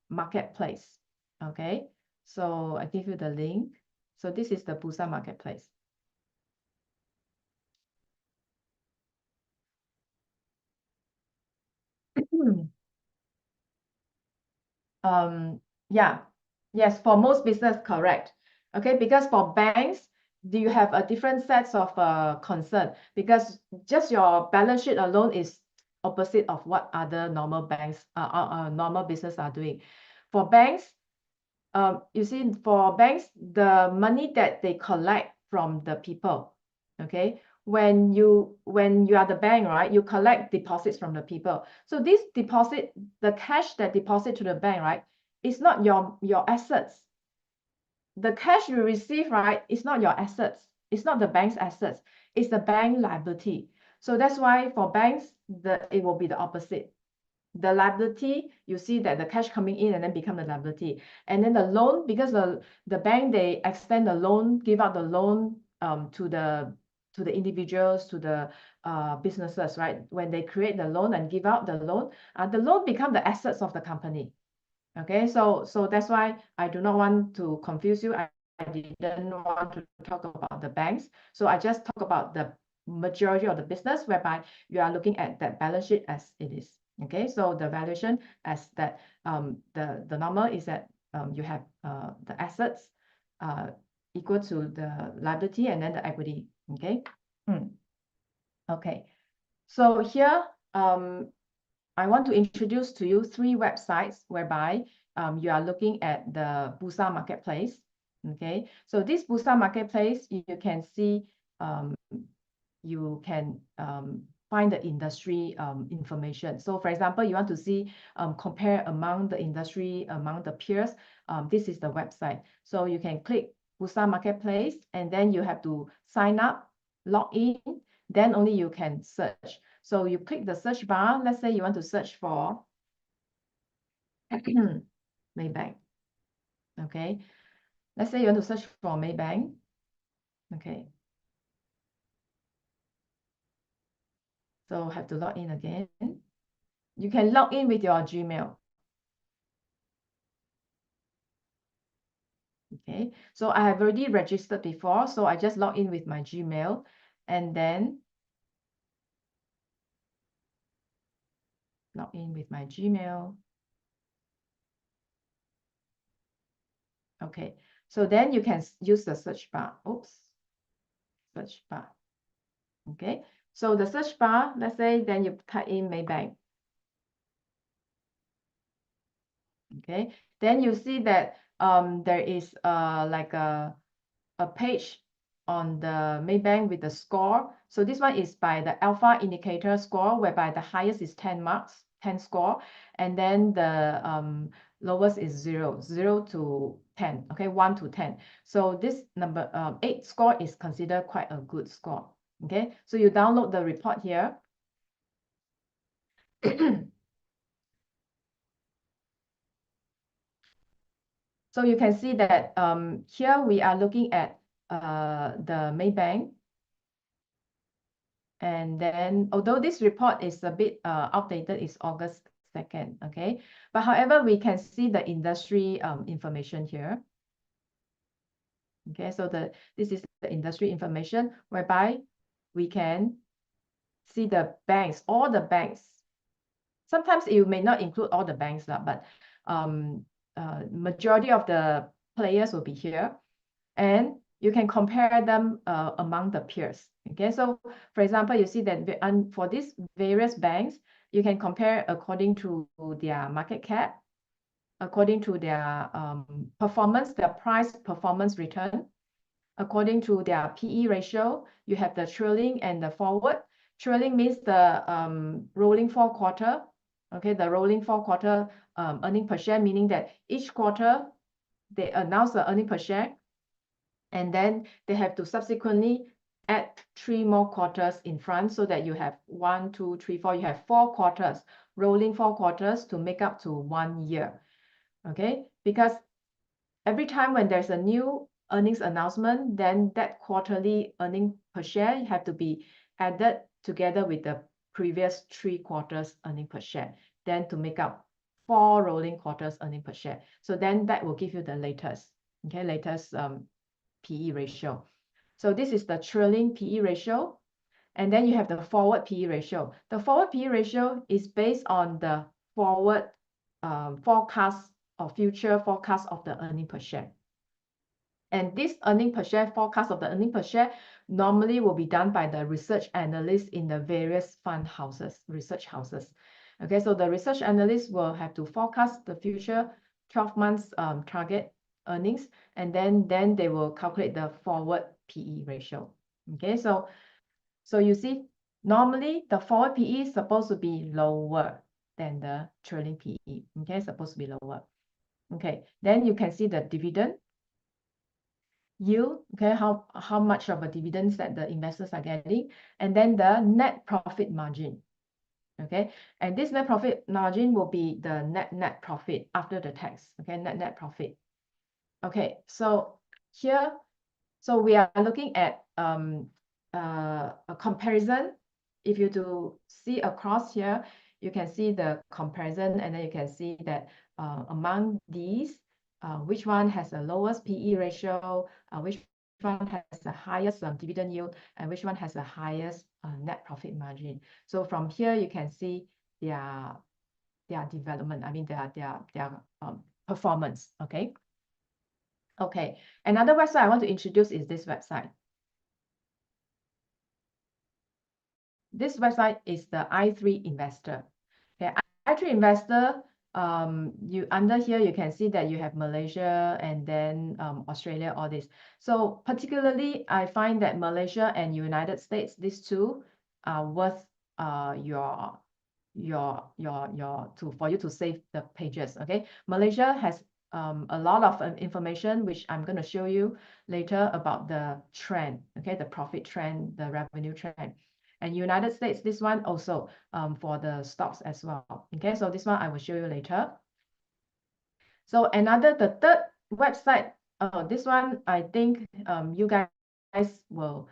[SPEAKER 2] Marketplace. Okay, so I give you the link. So this is the Bursa Marketplace. Yeah, yes, for most business, correct. Okay, because for banks, do you have a different sets of concern, because just your balance sheet alone is opposite of what other normal banks, normal business are doing. For banks, you see, for banks, the money that they collect from the people, okay, when you are the bank, right, you collect deposits from the people. So this deposit, the cash that deposit to the bank, right, is not your assets. The cash you receive, right, is not your assets. It's not the bank's assets. It's the bank liability. So that's why for banks, it will be the opposite. The liability, you see that the cash coming in and then become the liability. And then the loan, because the bank, they extend the loan, give out the loan to the individuals, to the businesses, right? When they create the loan and give out the loan become the assets of the company. Okay, so that's why I do not want to confuse you. I didn't want to talk about the banks. So I just talk about the majority of the business whereby you are looking at that balance sheet as it is. Okay, so the valuation as that the normal is that you have the assets equal to the liability and then the equity. Okay. Okay, so here I want to introduce to you 3 websites whereby you are looking at the Bursa marketplace. Okay, so this Bursa marketplace, you can see, you can find the industry information. So for example, you want to see compare among the industry, among the peers, this is the website. So you can click Bursa marketplace and then you have to sign up, log in, then only you can search. So you click the search bar. Let's say you want to search for Maybank. Okay. Let's say you want to search for Maybank. Okay. So have to log in again. You can log in with your Gmail. Okay. So I have already registered before. So I just log in with my Gmail and then log in with my Gmail. Okay. So then you can use the search bar. Oops. Search bar. Okay. So the search bar, let's say, then you type in Maybank. Okay. Then you see that there is like a page on the Maybank with the score. So this one is by the alpha indicator score, whereby the highest is 10 marks, 10 score, and then the lowest is 0 to 10, okay, 1 to 10. So this number 8 score is considered quite a good score. Okay, so you download the report here. So you can see that here we are looking at the Maybank. And then, although this report is a bit outdated, it's August 2nd, okay? But however, we can see the industry information here. Okay, so this is the industry information whereby we can see the banks, all the banks. Sometimes you may not include all the banks, but majority of the players will be here. And you can compare them among the peers. Okay, so for example, you see that for these various banks, you can compare according to their market cap, according to their performance, their price performance return, according to their PE ratio. You have the trailing and the forward. Trailing means the rolling 4-quarter. Okay, the rolling 4-quarter earning per share, meaning that each quarter they announce the earning per share, and then they have to subsequently add 3 more quarters in front so that you have 1, 2, 3, 4. You have 4 quarters, rolling 4 quarters to make up to 1 year. Okay, because every time when there's a new earnings announcement, then that quarterly earning per share have to be added together with the previous 3 quarters earning per share, then to make up 4 rolling quarters earning per share. So then that will give you the latest, okay, latest PE ratio. So this is the trailing PE ratio. And then you have the forward PE ratio. The forward PE ratio is based on the forward forecast or future forecast of the earning per share. And this earning per share forecast of the earning per share normally will be done by the research analysts in the various fund houses, research houses. Okay, so the research analysts will have to forecast the future 12 months target earnings, and then they will calculate the forward PE ratio. Okay, so you see, normally the forward PE is supposed to be lower than the trailing PE. Okay, supposed to be lower. Okay, then you can see the dividend. yield, okay, how much of a dividends that the investors are getting, and then the net profit margin. Okay, and this net profit margin will be the net profit after the tax. Okay, net profit. Okay, so here, so we are looking at a comparison. If you do see across here, you can see the comparison, and then you can see that among these, which one has the lowest PE ratio, which one has the highest dividend yield, and which one has the highest net profit margin. So from here, you can see their development. I mean, their performance. Okay. Okay. Another website I want to introduce is this website. This website is the i3 Investor. Okay, i3 Investor. You under here you can see that you have Malaysia and then Australia, all this. So particularly, I find that Malaysia and United States, these two are worth for you to save the pages. Okay, Malaysia has a lot of information which I'm going to show you later about the trend. Okay, the profit trend, the revenue trend. And United States, this one also for the stocks as well. Okay, so this one I will show you later. So the third website, this one I think you guys will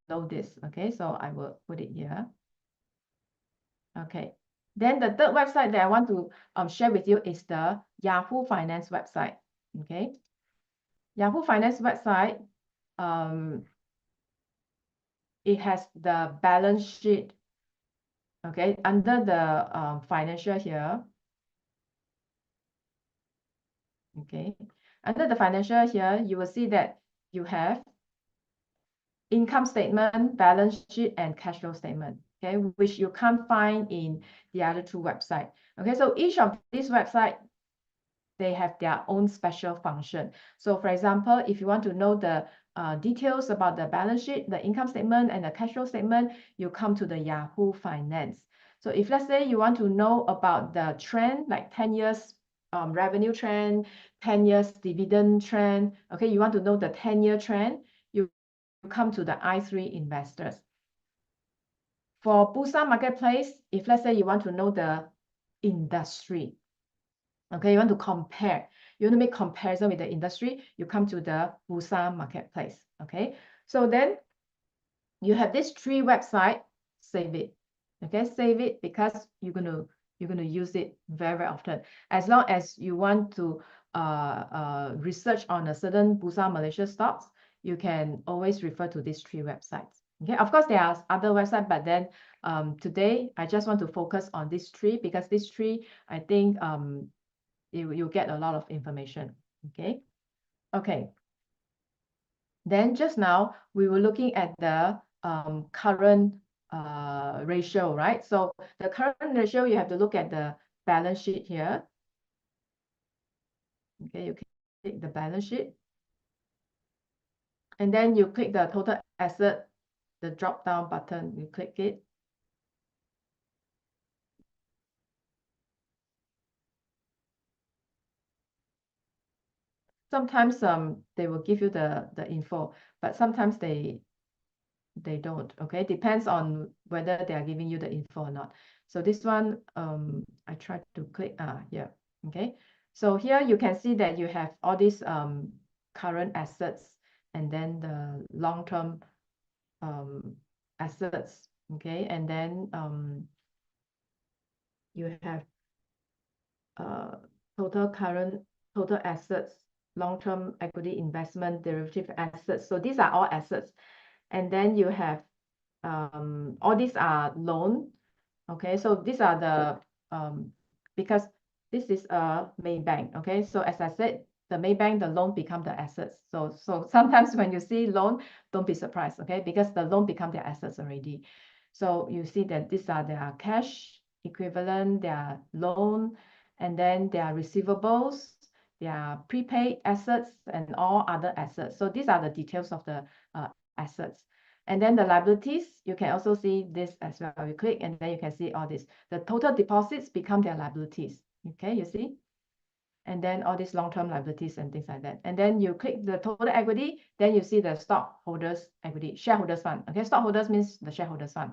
[SPEAKER 2] know this. Okay, so I will put it here. Okay, then the third website that I want to share with you is the Yahoo Finance website. Okay, Yahoo Finance website, it has the balance sheet. Okay, under the financial here. Okay, under the financial here, you will see that you have income statement, balance sheet, and cash flow statement. Okay, which you can't find in the other two websites. Okay, so each of these websites, they have their own special function. So for example, if you want to know the details about the balance sheet, the income statement, and the cash flow statement, you come to the Yahoo Finance. So if let's say you want to know about the trend, like 10 years revenue trend, 10 years dividend trend, okay, you want to know the 10-year trend, you come to the i3 Investors. For Bursa Marketplace, if let's say you want to know the industry, okay, you want to compare, you want to make comparison with the industry, you come to the Bursa Marketplace. Okay, so then you have this three website, save it. Okay, save it because you're gonna use it very often. As long as you want to research on a certain Bursa Malaysia stocks, you can always refer to these three websites. Okay, of course there are other websites, but then today I just want to focus on these three because these three, I think you get a lot of information. Okay. Okay. Then just now we were looking at the current ratio, right? So the current ratio, you have to look at the balance sheet here. Okay, you click the balance sheet. And then you click the total asset, the drop down button, you click it. Sometimes they will give you the info, but sometimes they don't. Okay, depends on whether they are giving you the info or not. So this one I tried to click here. Okay, so here you can see that you have all these current assets and then the long-term assets. Okay, and then you have total assets, long-term equity investment, derivative assets. So these are all assets. And then you have all these are loan. Okay, so these are the because this is a Maybank. Okay, so as I said, the Maybank, the loan become the assets. So sometimes when you see loan, don't be surprised. Okay, because the loan become their assets already. So you see that these are their cash equivalent, their loan, and then their receivables, their prepaid assets, and all other assets. So these are the details of the assets. And then the liabilities, you can also see this as well. You click and then you can see all this. The total deposits become their liabilities. Okay, you see? and then all these long-term liabilities and things like that. And then you click the total equity, then you see the stockholders equity, shareholders fund. Okay, stockholders means the shareholders fund.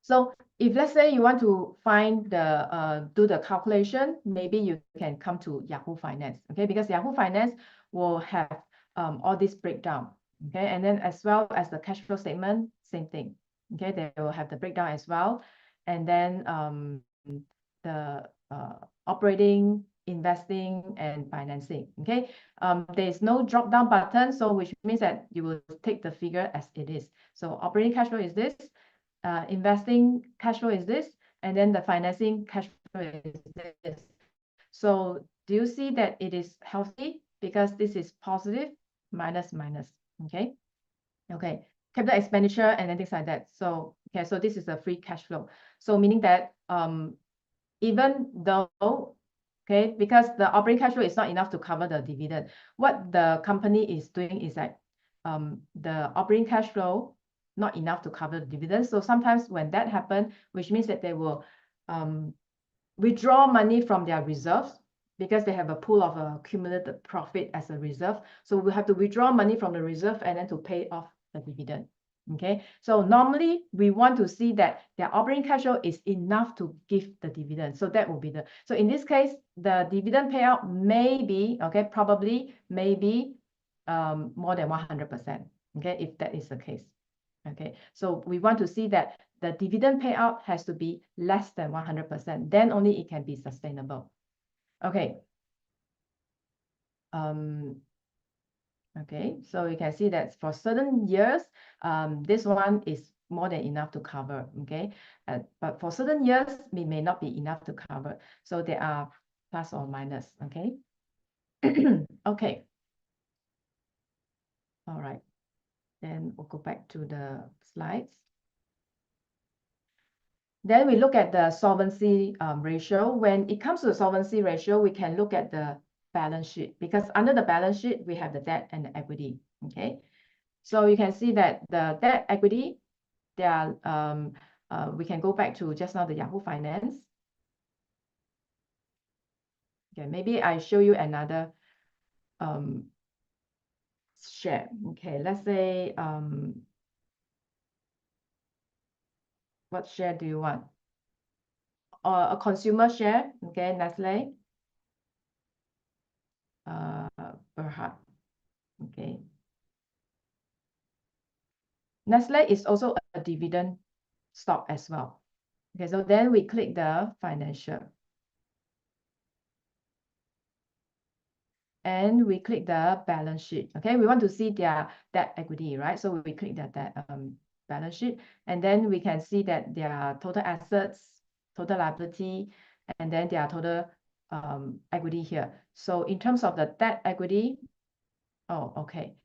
[SPEAKER 2] So if let's say you want to find the do the calculation, maybe you can come to Yahoo Finance, okay, because Yahoo Finance will have all this breakdown, okay, and then as well as the cash flow statement, same thing, okay, they will have the breakdown as well, and then the operating, investing, and financing, okay. There is no drop down button, so which means that you will take the figure as it is. So operating cash flow is this, investing cash flow is this, and then the financing cash flow is this. So do you see that it is healthy? Because this is positive, minus, minus, okay? Okay, capital expenditure and then things like that. So, okay, so this is a free cash flow. So meaning that even though, okay, because the operating cash flow is not enough to cover the dividend, what the company is doing is that the operating cash flow not enough to cover the dividends. So sometimes when that happens, which means that they will withdraw money from their reserves because they have a pool of accumulated profit as a reserve. So we have to withdraw money from the reserve and then to pay off the dividend. Okay, so normally we want to see that their operating cash flow is enough to give the dividend. So that will be the, so in this case, the dividend payout may be, okay, probably maybe more than 100%, okay, if that is the case. Okay, so we want to see that the dividend payout has to be less than 100%, then only it can be sustainable. Okay. Okay, so you can see that for certain years, this one is more than enough to cover, okay? But for certain years, it may not be enough to cover. So there are plus or minus, okay? Okay. All right. Then we'll go back to the slides. Then we look at the solvency ratio. When it comes to the solvency ratio, we can look at the balance sheet, because under the balance sheet, we have the debt and the equity, okay? So you can see that the debt equity, they are, we can go back to just now the Yahoo Finance. Okay, maybe I show you another share. Okay, let's say, what share do you want? A consumer share, okay, Nestle, Berhad, okay. Nestle is also a dividend stock as well. Okay, so then we click the financial. And we click the balance sheet. Okay, we want to see their debt equity, right? So we click that balance sheet, and then we can see that their total assets, total liability, and then their total equity here. So in terms of the debt equity, oh, okay.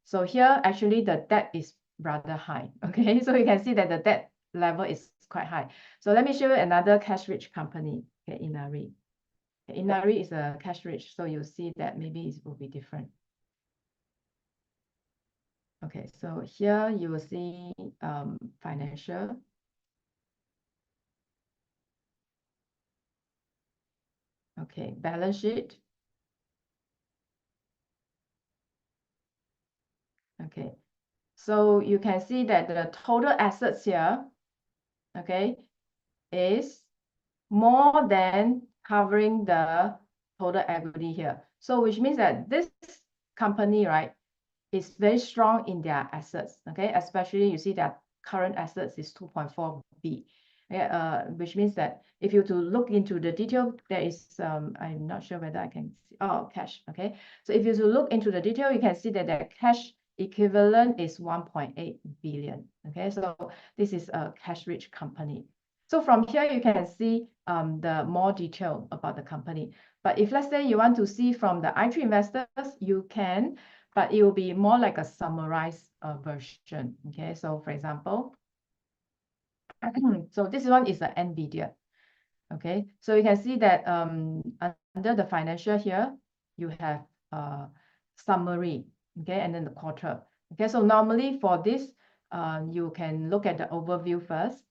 [SPEAKER 2] So here actually the debt is rather high. Okay, so you can see that the debt level is quite high. So let me show you another cash-rich company. Okay, Inari. Inari is a cash rich, so you'll see that maybe it will be different. Okay, so here you will see financial. Okay, balance sheet. Okay, so you can see that the total assets here, okay, is more than covering the total equity here. So which means that this company, right, is very strong in their assets, okay? Especially you see that current assets is 2.4 B, okay? Which means that if you to look into the detail, there is, I'm not sure whether I can see, oh, cash, okay? So if you to look into the detail, you can see that the cash equivalent is 1.8 billion, okay? So this is a cash-rich company. So from here, you can see the more detail about the company. But if let's say you want to see from the i3 investors, you can, but it will be more like a summarized version. Okay, so for example, so this one is the NVIDIA. Okay, so you can see that under the financial here, you have summary, okay, and then the quarter. Okay, so normally for this, you can look at the overview first.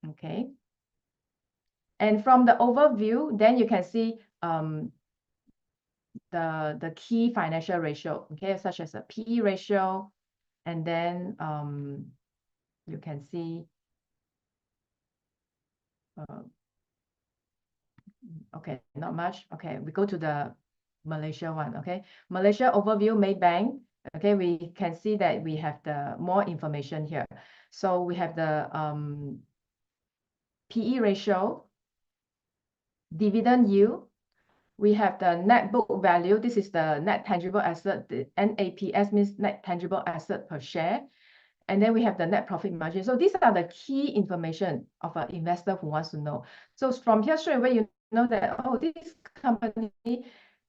[SPEAKER 2] Okay, And from the overview, then you can see the key financial ratio, okay, such as a PE ratio, and then you can see okay, not much. Okay, we go to the Malaysia one. Okay, Malaysia overview Maybank. Okay, we can see that we have the more information here. So we have the PE ratio, dividend yield. We have the net book value. This is the net tangible asset. The NAPS means net tangible asset per share. And then we have the net profit margin. So these are the key information of an investor who wants to know. So from here straight away, you know that, oh, this company,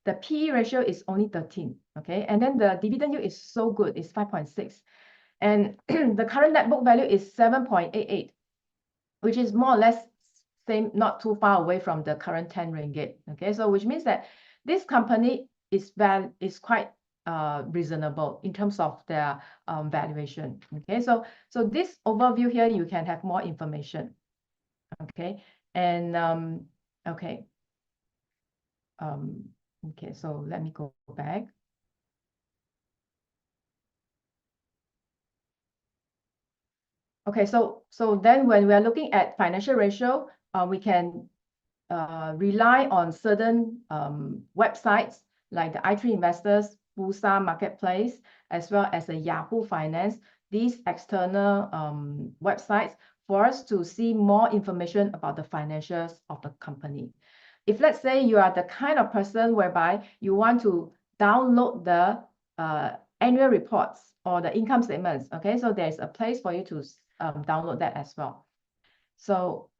[SPEAKER 2] the PE ratio is only 13, okay? And then the dividend yield is so good, it's 5.6. And the current net book value is 7.88, which is more or less same, not too far away from the current 10 ringgit, okay? So which means that this company is quite reasonable in terms of their valuation, okay? So this overview here, you can have more information, okay? And okay. Okay, so let me go back. Okay, so then when we are looking at financial ratio, we can rely on certain websites like the i3 Investors, Bursa Marketplace, as well as the Yahoo Finance, these external websites for us to see more information about the financials of the company. If let's say you are the kind of person whereby you want to download the annual reports or the income statements, okay, so there's a place for you to download that as well. So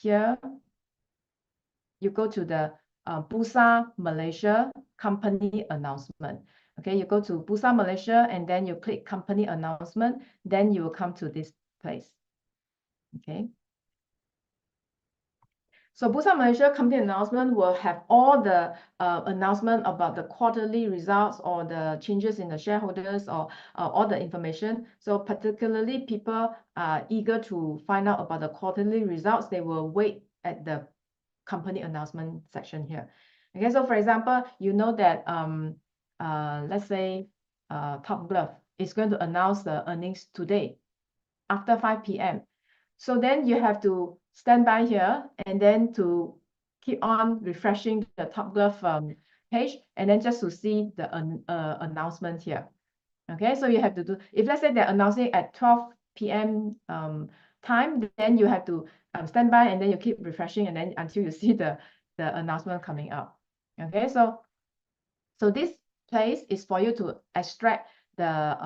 [SPEAKER 2] here you go to the Bursa Malaysia company announcement. Okay, you go to Bursa Malaysia and then you click company announcement, then you will come to this place. Okay. So Bursa Malaysia company announcement will have all the announcement about the quarterly results or the changes in the shareholders or all the information. So particularly people are eager to find out about the quarterly results, they will wait at the company announcement section here. Okay, so for example, you know that let's say Top Glove is going to announce the earnings today after 5 p.m. So then you have to stand by here and then to keep on refreshing the Top Glove page and then just to see the announcement here. Okay, so you have to do, if let's say they're announcing at 12 p.m. Time, then you have to stand by and then you keep refreshing and then until you see the announcement coming up. Okay, so this place is for you to extract the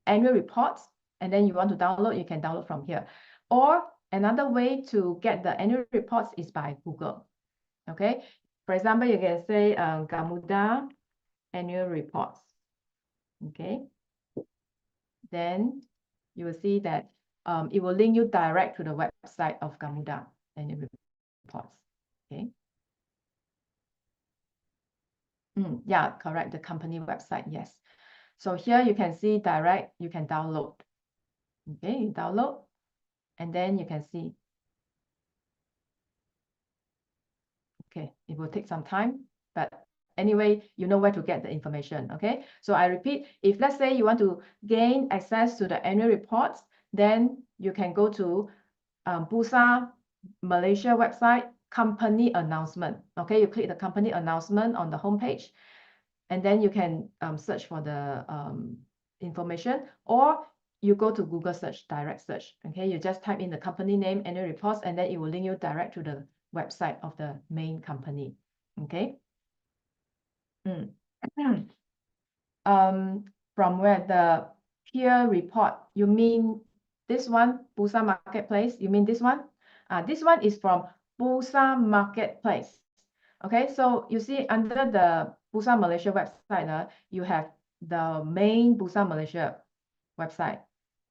[SPEAKER 2] annual reports, and then you want to download, you can download from here. Or another way to get the annual reports is by Google. Okay, for example, you can say Gamuda annual reports. Okay, then you will see that it will link you direct to the website of Gamuda annual reports. Okay. Yeah, correct. The company website, yes. So here you can see direct, you can download. Okay, you download, and then you can see. Okay, it will take some time, but anyway, you know where to get the information. Okay, so I repeat, if let's say you want to gain access to the annual reports, then you can go to Bursa Malaysia website, company announcement. Okay, you click the company announcement on the homepage, and then you can search for the information, or you go to Google search, direct search. Okay, you just type in the company name, annual reports, and then it will link you direct to the website of the main company. Okay. From where the peer report, you mean this one, Bursa Marketplace? You mean this one? This one is from Bursa Marketplace. Okay, so you see under the Bursa Malaysia website, you have the main Bursa Malaysia website,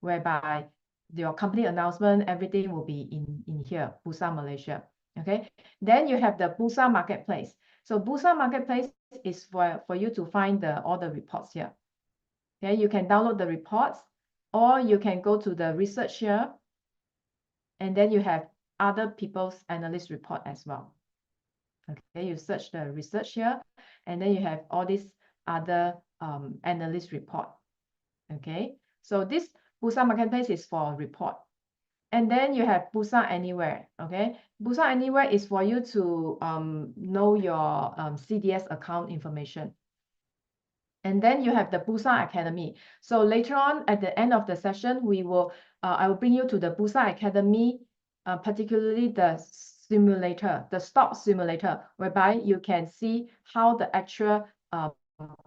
[SPEAKER 2] whereby your company announcement, everything will be in here, Bursa Malaysia. Okay, then you have the Bursa Marketplace. So Bursa Marketplace is for you to find all the reports here. Okay, you can download the reports, or you can go to the research here, and then you have other people's analyst report as well. Okay, you search the research here, and then you have all these other analyst report. Okay, so this Bursa Marketplace is for report. And then you have Bursa Anywhere. Okay, Bursa Anywhere is for you to know your CDS account information. And then you have the Bursa Academy. So later on, at the end of the session, I will bring you to the Bursa Academy, particularly the simulator, the stock simulator, whereby you can see how the actual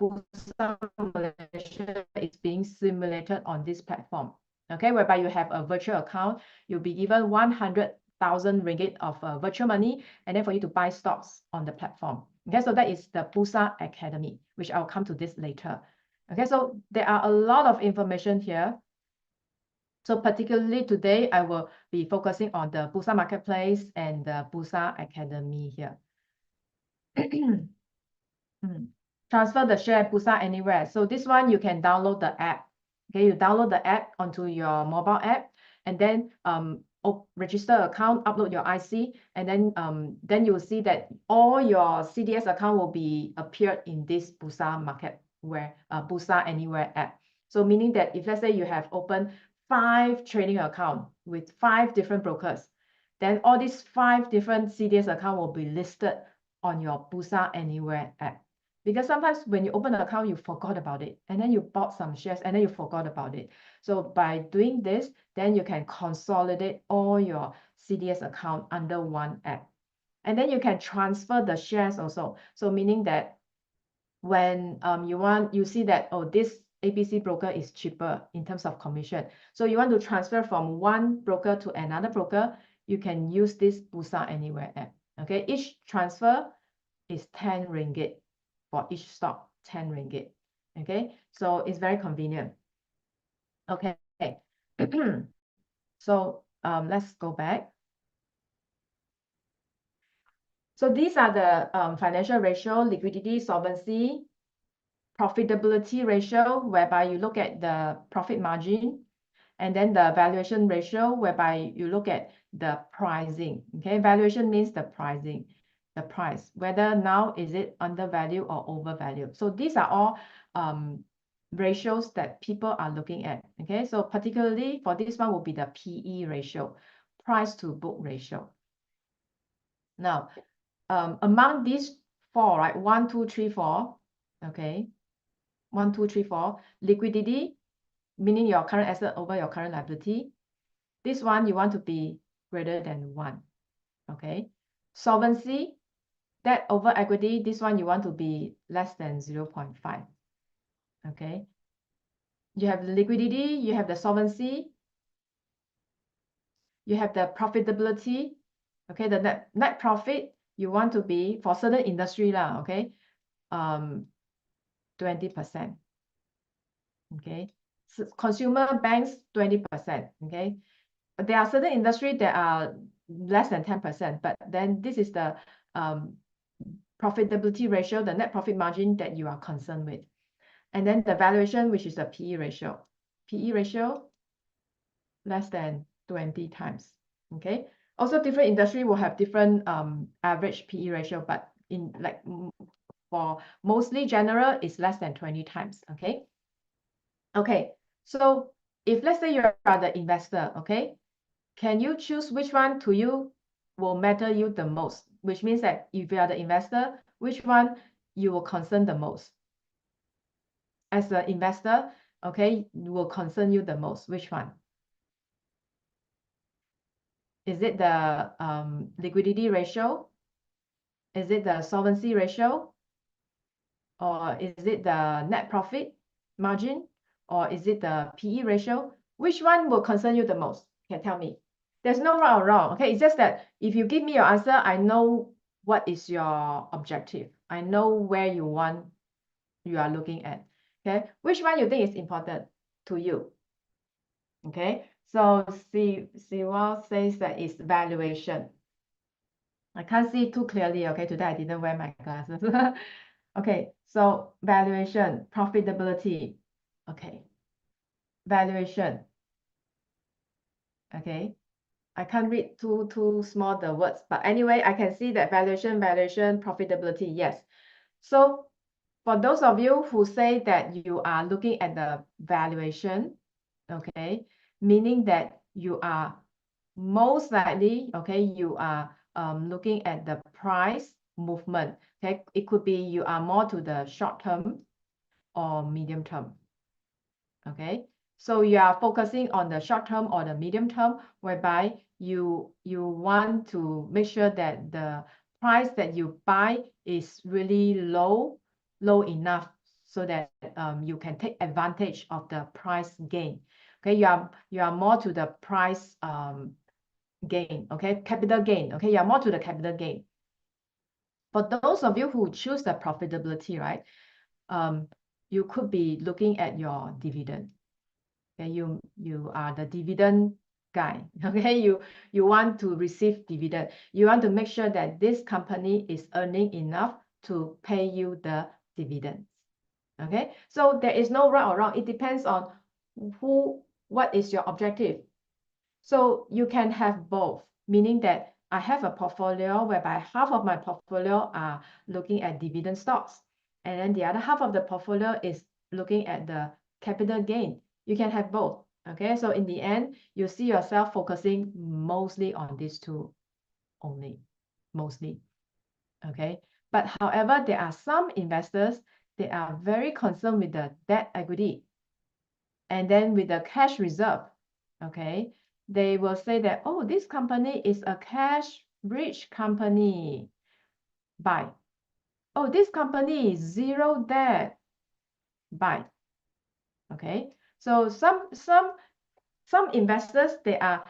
[SPEAKER 2] Bursa Malaysia is being simulated on this platform. Okay, whereby you have a virtual account, you'll be given 100,000 ringgit of virtual money, and then for you to buy stocks on the platform. Okay, so that is the Bursa Academy, which I'll come to this later. Okay, so there are a lot of information here. So particularly today, I will be focusing on the Bursa Marketplace and the Bursa Academy here. Transfer the share Bursa Anywhere. So this one, you can download the app. Okay, you download the app onto your mobile app, and then register account, upload your IC, and then you will see that all your CDS account will be appeared in this Bursa Market where Bursa Anywhere app. So meaning that if let's say you have opened 5 trading account with 5 different brokers, then all these 5 different CDS account will be listed on your Bursa Anywhere app. Because sometimes when you open an account, you forgot about it, and then you bought some shares, and then you forgot about it. So by doing this, then you can consolidate all your CDS account under one app. And then you can transfer the shares also. So meaning that when you see that, oh, this ABC broker is cheaper in terms of commission. So you want to transfer from one broker to another broker, you can use this Bursa Anywhere app. Okay, each transfer is 10 ringgit. For each stock, 10 ringgit. Okay, so it's very convenient. Okay, so let's go back. So these are the financial ratio, liquidity, solvency, profitability ratio, whereby you look at the profit margin, and then the valuation ratio, whereby you look at the pricing. Okay, valuation means the pricing, the price, whether now is it undervalued or overvalued. So these are all ratios that people are looking at. Okay, so particularly for this one will be the PE ratio, price to book ratio. Now, among these 4, right, 1, 2, 3, 4, okay, 1, 2, 3, 4, liquidity, meaning your current asset over your current liability. This one you want to be greater than 1. Okay. Solvency, debt over equity, this one you want to be less than 0.5. Okay. You have the liquidity, you have the solvency, you have the profitability. Okay, the net profit you want to be for certain industry lah, okay, 20%. Okay. So consumer banks 20%. Okay. But there are certain industry that are less than 10%, but then this is the profitability ratio, the net profit margin that you are concerned with. And then the valuation, which is the PE ratio. PE ratio less than 20 times. Okay. Also, different industry will have different average PE ratio, but in like for mostly general, it's less than 20 times. Okay. Okay. So if let's say you are the investor, okay, can you choose which one to you will matter you the most? Which means that if you are the investor, which one you will concern the most? As an investor, okay, will concern you the most. Which one? Is it the liquidity ratio? Is it the solvency ratio? Or is it the net profit margin? Or is it the PE ratio? Which one will concern you the most? Can tell me. There's no right or wrong. Okay, it's just that if you give me your answer, I know what is your objective. I know where you are looking at. Okay, which one you think is important to you? Okay, so Siwa says that it's valuation. I can't see too clearly. Okay, today I didn't wear my glasses. Okay, so valuation, profitability. Okay, valuation. Okay, I can't read too small the words, but anyway, I can see that valuation, profitability, yes. So for those of you who say that you are looking at the valuation, okay, meaning that you are most likely, okay, you are looking at the price movement, okay? It could be you are more to the short term or medium term, okay? So you are focusing on the short term or the medium term, whereby you want to make sure that the price that you buy is really low enough so that you can take advantage of the price gain. Okay, you are more to the price gain, okay, capital gain. Okay, you are more to the capital gain. For those of you who choose the profitability, right, you could be looking at your dividend. Okay, you are the dividend guy. Okay, you want to receive dividend. You want to make sure that this company is earning enough to pay you the dividends. Okay, so there is no right or wrong. It depends on what is your objective. So you can have both, meaning that I have a portfolio whereby half of my portfolio are looking at dividend stocks, and then the other half of the portfolio is looking at the capital gain. You can have both. Okay, so in the end, you see yourself focusing mostly on these two only, mostly. Okay, but however, there are some investors, they are very concerned with the debt equity and then with the cash reserve. Okay, they will say that, oh, this company is a cash rich company. Buy. Oh, this company is zero debt. Buy. Okay, so some investors, they are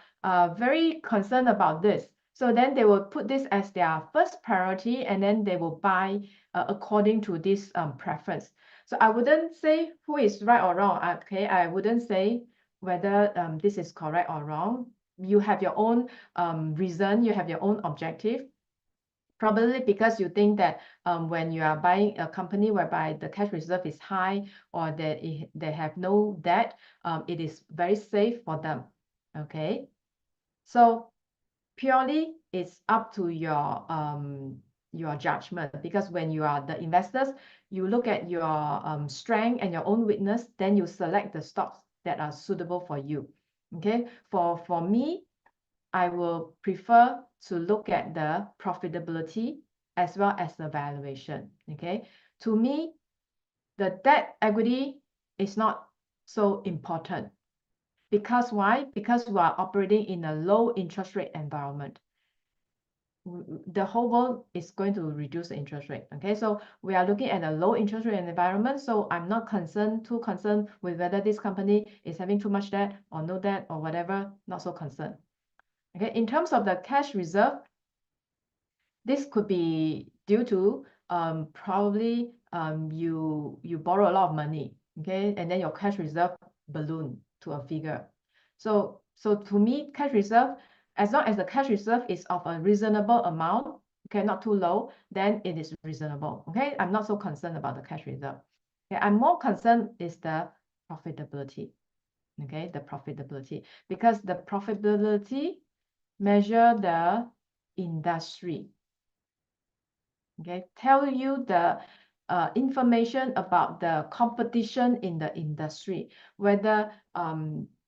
[SPEAKER 2] very concerned about this. So then they will put this as their first priority, and then they will buy according to this preference. So I wouldn't say who is right or wrong. Okay, I wouldn't say whether this is correct or wrong. You have your own reason, you have your own objective. Probably because you think that when you are buying a company whereby the cash reserve is high or that they have no debt, it is very safe for them. Okay, so purely it's up to your judgment, because when you are the investors, you look at your strength and your own weakness, then you select the stocks that are suitable for you. Okay, for me, I will prefer to look at the profitability as well as the valuation. Okay, to me, the debt equity is not so important. Because why? Because we are operating in a low interest rate environment. The whole world is going to reduce the interest rate. Okay, so we are looking at a low interest rate environment. So I'm not too concerned with whether this company is having too much debt or no debt or whatever, not so concerned. Okay, in terms of the cash reserve, this could be due to probably you borrow a lot of money, okay, and then your cash reserve balloon to a figure. So to me, cash reserve, as long as the cash reserve is of a reasonable amount, okay, not too low, then it is reasonable. Okay, I'm not so concerned about the cash reserve. Okay, I'm more concerned is the profitability. Okay, the profitability, because the profitability measure the industry. Okay, tell you the information about the competition in the industry, whether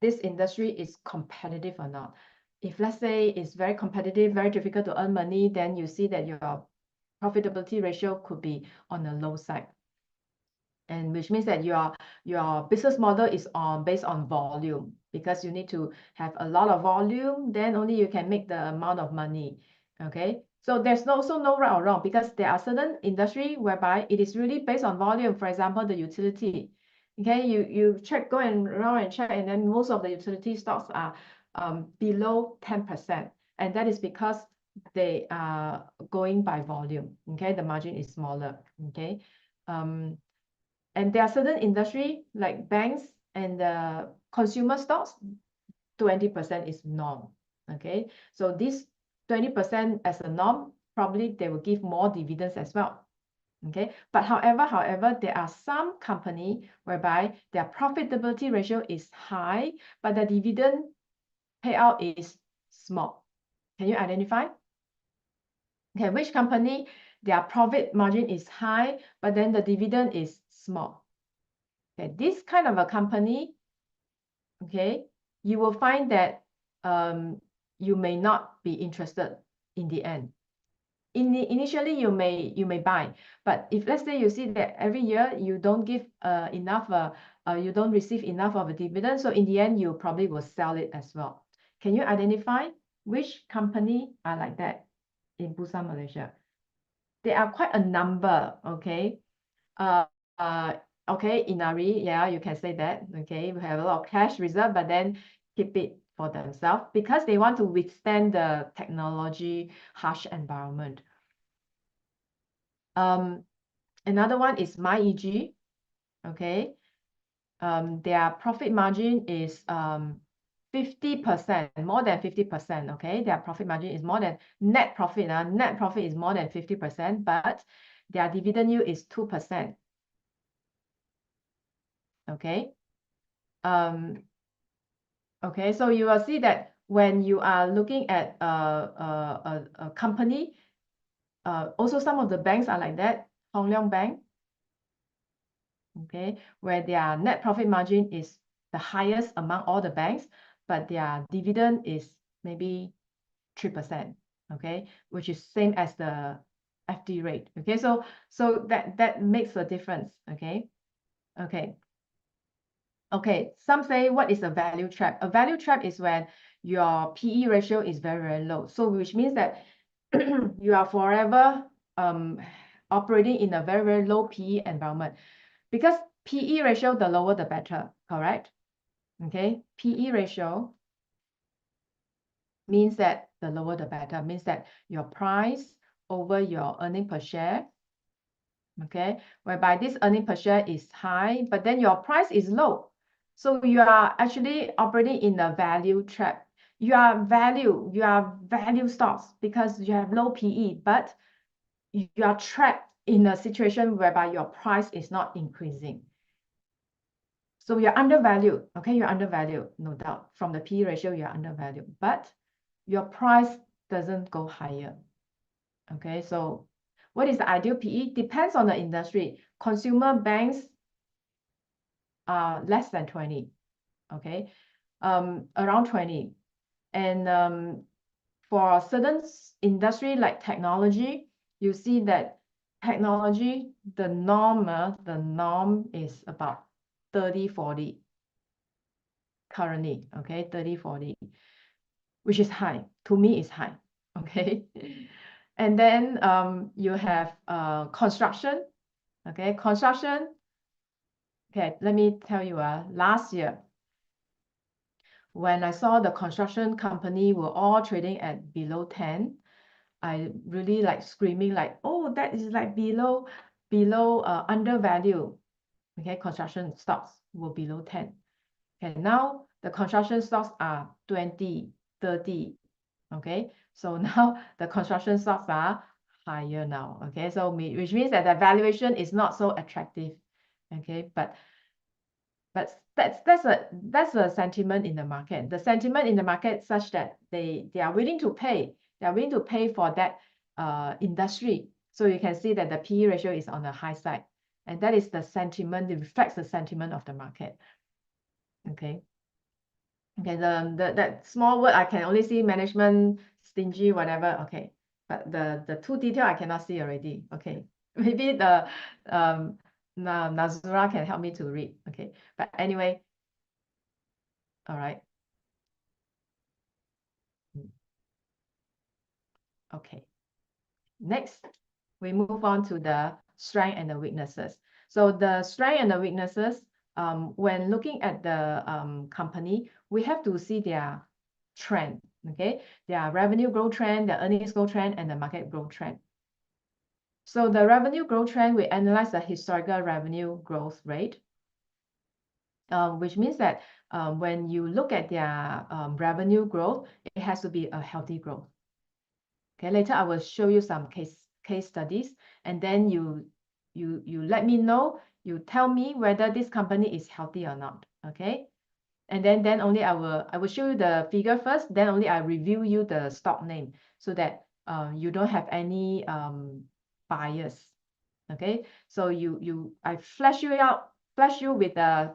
[SPEAKER 2] this industry is competitive or not. If let's say it's very competitive, very difficult to earn money, then you see that your profitability ratio could be on the low side. And which means that your business model is based on volume, because you need to have a lot of volume, then only you can make the amount of money. Okay, so there's also no right or wrong, because there are certain industry whereby it is really based on volume. For example, the utility. Okay, you check, go and around and check, and then most of the utility stocks are below 10%, and that is because they are going by volume. Okay, the margin is smaller. Okay, and there are certain industry like banks and the consumer stocks, 20% is norm. Okay, so this 20% as a norm, probably they will give more dividends as well. Okay, but however, there are some company whereby their profitability ratio is high, but the dividend payout is small. Can you identify? Okay, which company, their profit margin is high, but then the dividend is small? Okay, this kind of a company, okay, you will find that you may not be interested in the end. Initially, you may buy, but if let's say you see that every year you don't give enough, you don't receive enough of a dividend, so in the end you probably will sell it as well. Can you identify which company are like that in Busan, Malaysia? There are quite a number, okay? Okay, Inari, yeah, you can say that. Okay, we have a lot of cash reserve, but then keep it for themselves because they want to withstand the technology harsh environment. Another one is MyEG. Okay, their profit margin is 50%, more than 50%. Okay, their profit margin is more than net profit. Net profit is more than 50%, but their dividend yield is 2%. Okay. Okay, so you will see that when you are looking at a company, also some of the banks are like that. Hong Leong Bank, okay, where their net profit margin is the highest among all the banks, but their dividend is maybe 3%, okay, which is same as the FD rate. Okay, so that makes a difference. Okay. Okay, some say what is a value trap? A value trap is when your PE ratio is very, very low. So which means that you are forever operating in a very, very low PE environment. Because PE ratio, the lower the better, correct? Okay, PE ratio means that the lower the better, means that your price over your earning per share, okay, whereby this earning per share is high, but then your price is low. So you are actually operating in a value trap. You are value stocks because you have low PE, but you are trapped in a situation whereby your price is not increasing. So you're undervalued, okay? You're undervalued, no doubt. From the PE ratio, you're undervalued, but your price doesn't go higher, okay? So what is the ideal PE? Depends on the industry. Consumer banks are less than 20, okay? Around 20. And for certain industry like technology, you see that technology, the norm is about 30, 40 currently, okay? 30, 40, which is high. To me, is high, okay? And then you have construction, okay? Construction, okay, let me tell you, last year, when I saw the construction company were all trading at below 10, I really like screaming like, oh, that is like below undervalue. Okay, construction stocks were below 10. Okay, now the construction stocks are 20, 30. Okay, so now the construction stocks are higher now. Okay, so which means that the valuation is not so attractive. Okay, but that's a sentiment in the market. The sentiment in the market such that they are willing to pay. They are willing to pay for that industry. So you can see that the PE ratio is on the high side, and that is the sentiment. It reflects the sentiment of the market. Okay. Okay. That small word I can only see management stingy, whatever. Okay, but the too detail I cannot see already. Okay, maybe the Nazura can help me to read. Okay, but anyway. All right. Okay. Next, we move on to the strength and the weaknesses. So the strength and the weaknesses, when looking at the company, we have to see their trend, okay? Their revenue growth trend, their earnings growth trend, and the market growth trend. So the revenue growth trend, we analyze the historical revenue growth rate, which means that when you look at their revenue growth, it has to be a healthy growth. Okay, later I will show you some case studies, and then you let me know, you tell me whether this company is healthy or not. Okay, And then only I will show you the figure first, then only I review you the stock name so that you don't have any bias. Okay, so I flash you with the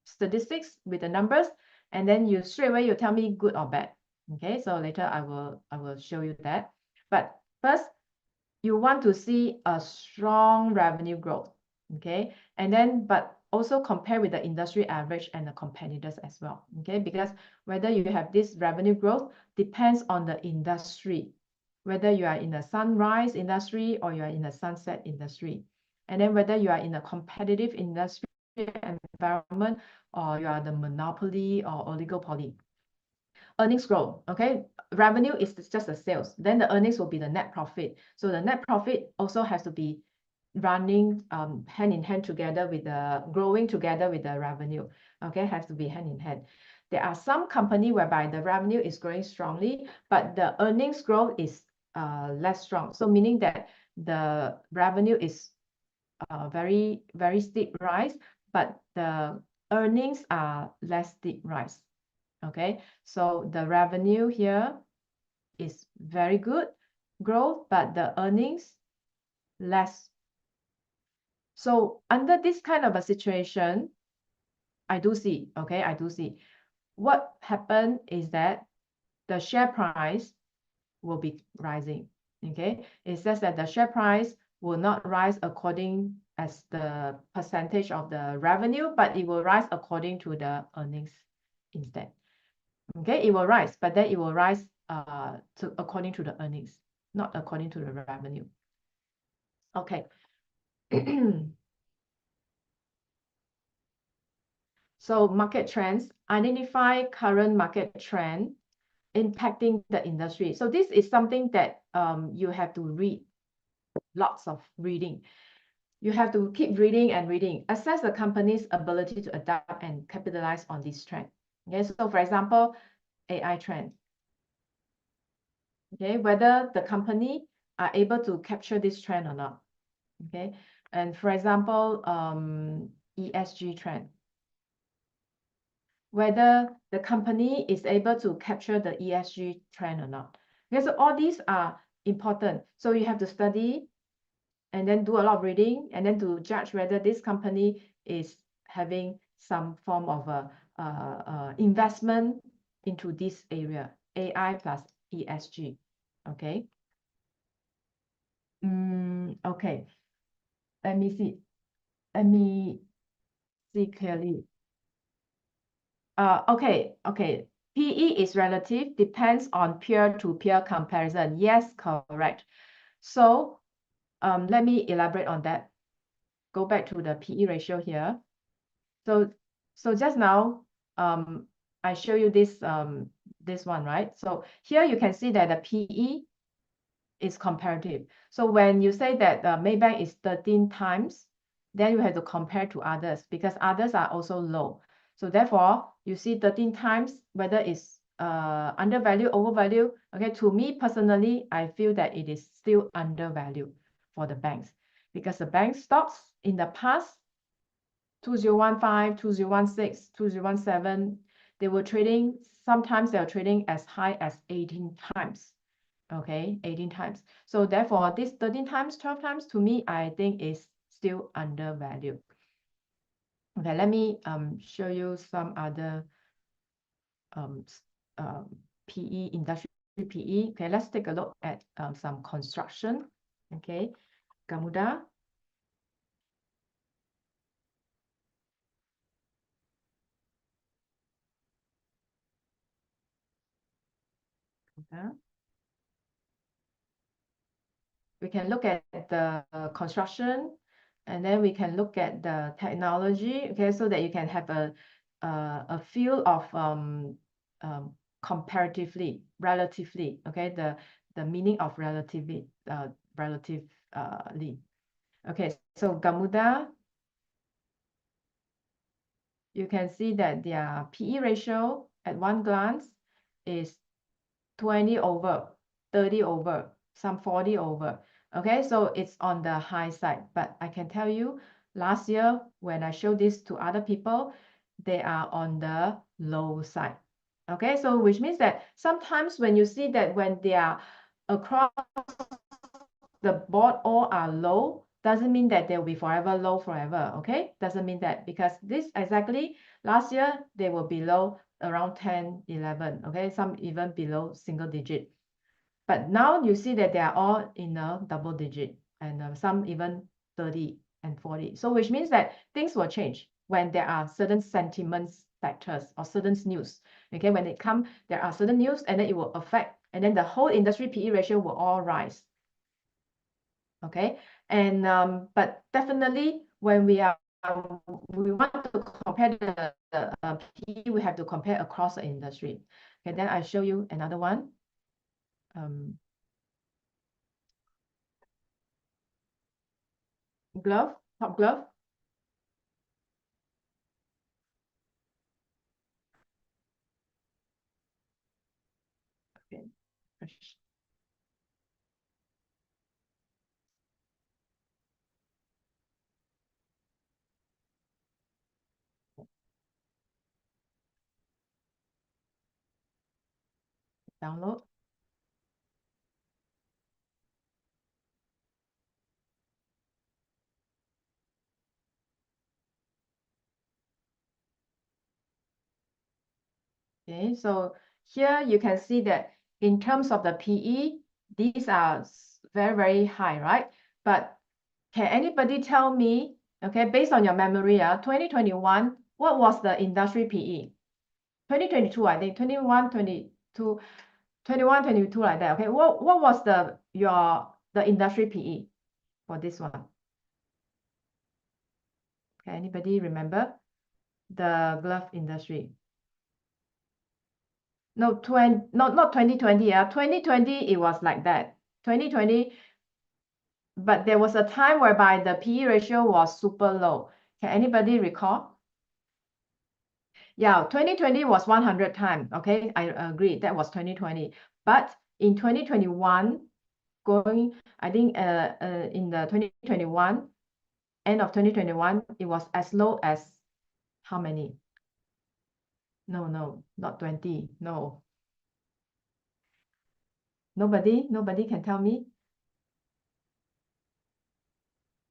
[SPEAKER 2] statistics, with the numbers, and then you straight away you tell me good or bad. Okay, so later I will show you that. But first, you want to see a strong revenue growth. Okay, and then but also compare with the industry average and the competitors as well. Okay, because whether you have this revenue growth depends on the industry, whether you are in the sunrise industry or you are in the sunset industry, and then whether you are in a competitive industry environment or you are the monopoly or oligopoly. Earnings growth, okay? Revenue is just the sales. Then the earnings will be the net profit. So the net profit also has to be running hand in hand together with the growing together with the revenue. Okay, has to be hand in hand. There are some company whereby the revenue is growing strongly, but the earnings growth is less strong. So meaning that the revenue is very steep rise, but the earnings are less steep rise. Okay, so the revenue here is very good growth, but the earnings less. So under this kind of a situation, I do see what happened is that the share price will be rising. Okay, it says that the share price will not rise according as the percentage of the revenue, but it will rise according to the earnings instead. Okay, it will rise, but then it will rise according to the earnings, not according to the revenue. Okay. So market trends, identify current market trend impacting the industry. So this is something that you have to read, lots of reading. You have to keep reading and reading. Assess the company's ability to adapt and capitalize on this trend. Okay, so for example, AI trend. Okay, whether the company are able to capture this trend or not. Okay, and for example, ESG trend, whether the company is able to capture the ESG trend or not. Okay, so all these are important. So you have to study and then do a lot of reading and then to judge whether this company is having some form of a investment into this area, AI plus ESG. Okay. Okay. Let me see. Let me see clearly. Okay. PE is relative, depends on peer-to-peer comparison. Yes, correct. So let me elaborate on that. Go back to the PE ratio here. So just now, I show you this one, right? So here you can see that the PE is comparative. So when you say that Maybank is 13 times, then you have to compare to others because others are also low. So therefore, you see 13 times, whether it's undervalued, overvalued. Okay, to me personally, I feel that it is still undervalued for the banks because the bank stocks in the past, 2015, 2016, 2017, they were trading, sometimes they are trading as high as 18 times. Okay, 18 times. So therefore, this 13 times, 12 times, to me, I think is still undervalued. Okay, let me show you some other PE, industry PE. Okay, let's take a look at some construction. Okay, Gamuda. We can look at the construction, and then we can look at the technology. Okay, so that you can have a feel of comparatively, relatively. Okay, the meaning of relatively. Okay, so Gamuda, you can see that their PE ratio at one glance is 20 over, 30 over, some 40 over. Okay, so it's on the high side. But I can tell you, last year when I showed this to other people, they are on the low side. Okay, so which means that sometimes when you see that when they are across the board all are low, doesn't mean that they'll be forever low forever. Okay, doesn't mean that, because this exactly last year they were below around 10, 11. Okay, some even below single digit. But now you see that they are all in a double digit, and some even 30 and 40. So which means that things will change when there are certain sentiments factors or certain news. Okay, when it come, there are certain news, and then it will affect, and then the whole industry PE ratio will all rise. Okay, and but definitely when we want to compare the PE, we have to compare across the industry. Okay, then I show you another one. Glove, top glove. Okay. Download. Okay, so here you can see that in terms of the PE, these are very, very high, right? But can anybody tell me, okay, based on your memory, 2021, what was the industry PE? 2022, I think, 21, 22, 21, 22, like that. Okay, what was the industry PE for this one? Okay, anybody remember the glove industry? No, not 2020. 2020 it was like that. 2020, but there was a time whereby the PE ratio was super low. Can anybody recall? Yeah, 2020 was 100 times. Okay, I agree, that was 2020. But in 2021, I think in the 2021, end of 2021, it was as low as how many? No, not 20. No. Nobody can tell me?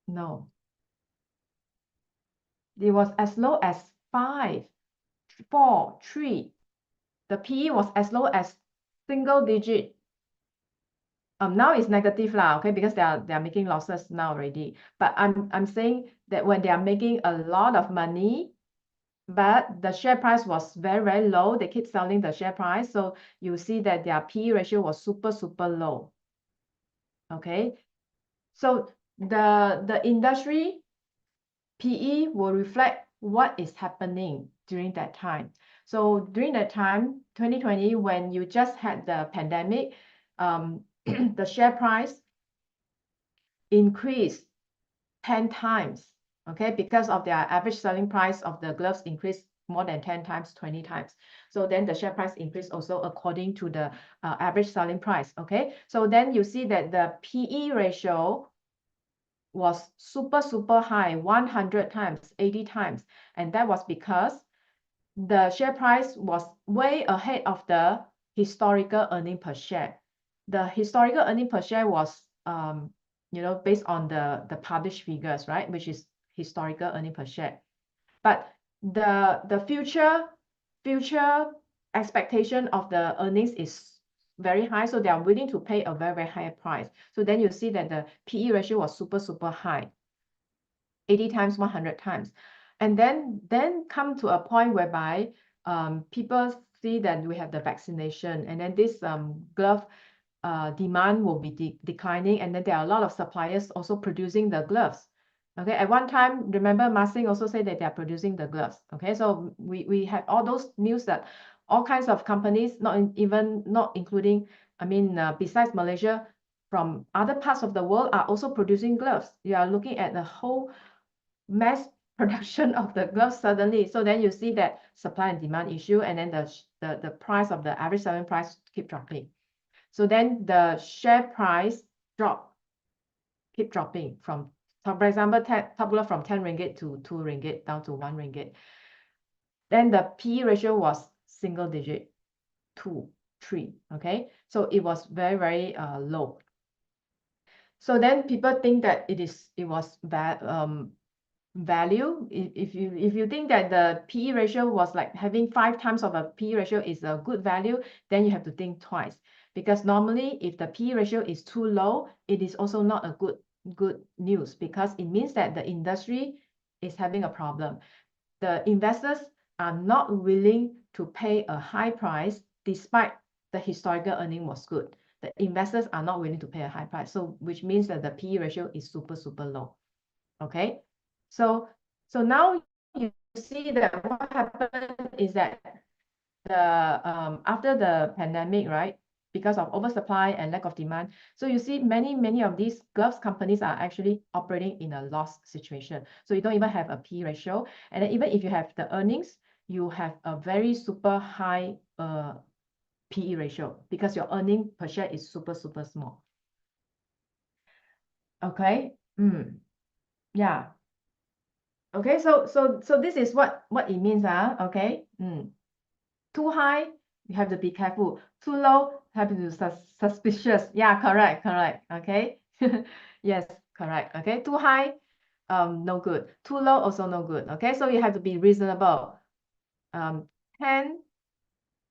[SPEAKER 2] No. It was as low as 5, 4, 3. The PE was as low as single digit. Now it's negative lah, okay, because they are making losses now already. But I'm saying that when they are making a lot of money, but the share price was very, very low, they keep selling the share price, so you see that their PE ratio was super, super low. Okay, so the industry PE will reflect what is happening during that time. So during that time, 2020, when you just had the pandemic, the share price increased 10 times, okay, because of their average selling price of the gloves increased more than 10 times, 20 times. So then the share price increased also according to the average selling price, okay? So then you see that the PE ratio was super, super high, 100 times, 80 times. And that was because the share price was way ahead of the historical earning per share. The historical earning per share was, based on the published figures, right? Which is historical earning per share. But the future expectation of the earnings is very high, so they are willing to pay a very, very high price. So then you see that the PE ratio was super, super high, 80 times, 100 times. And then come to a point whereby people see that we have the vaccination, and then this glove demand will be declining, and then there are a lot of suppliers also producing the gloves. Okay, at one time, remember Masing also said that they are producing the gloves. Okay, so we had all those news that all kinds of companies, not including, besides Malaysia, from other parts of the world are also producing gloves. You are looking at the whole mass production of the gloves suddenly. So then you see that supply and demand issue, and then the price of the average selling price keep dropping. So then the share price keep dropping from, for example, top glove from 10 ringgit to 2 ringgit down to 1 ringgit. Then the P ratio was single digit, 2, 3. Okay, so it was very, very low. So then people think that it was value. If you think that the PE ratio was like having 5 times of a PE ratio is a good value, then you have to think twice, because normally if the PE ratio is too low, it is also not a good news, because it means that the industry is having a problem. The investors are not willing to pay a high price despite the historical earning was good. The investors are not willing to pay a high price, so which means that the PE ratio is super low. Okay, so now you see that what happened is that the after the pandemic, right, because of oversupply and lack of demand, so you see many of these gloves companies are actually operating in a loss situation. So you don't even have a P ratio, and then even if you have the earnings, you have a very super high PE ratio, because your earning per share is super small. Okay, yeah. Okay, so this is what it means, okay. Too high, you have to be careful. Too low, have to be suspicious. Yeah, correct. Okay. Yes, correct. Okay, too high, no good. Too low, also no good. Okay, so you have to be reasonable. 10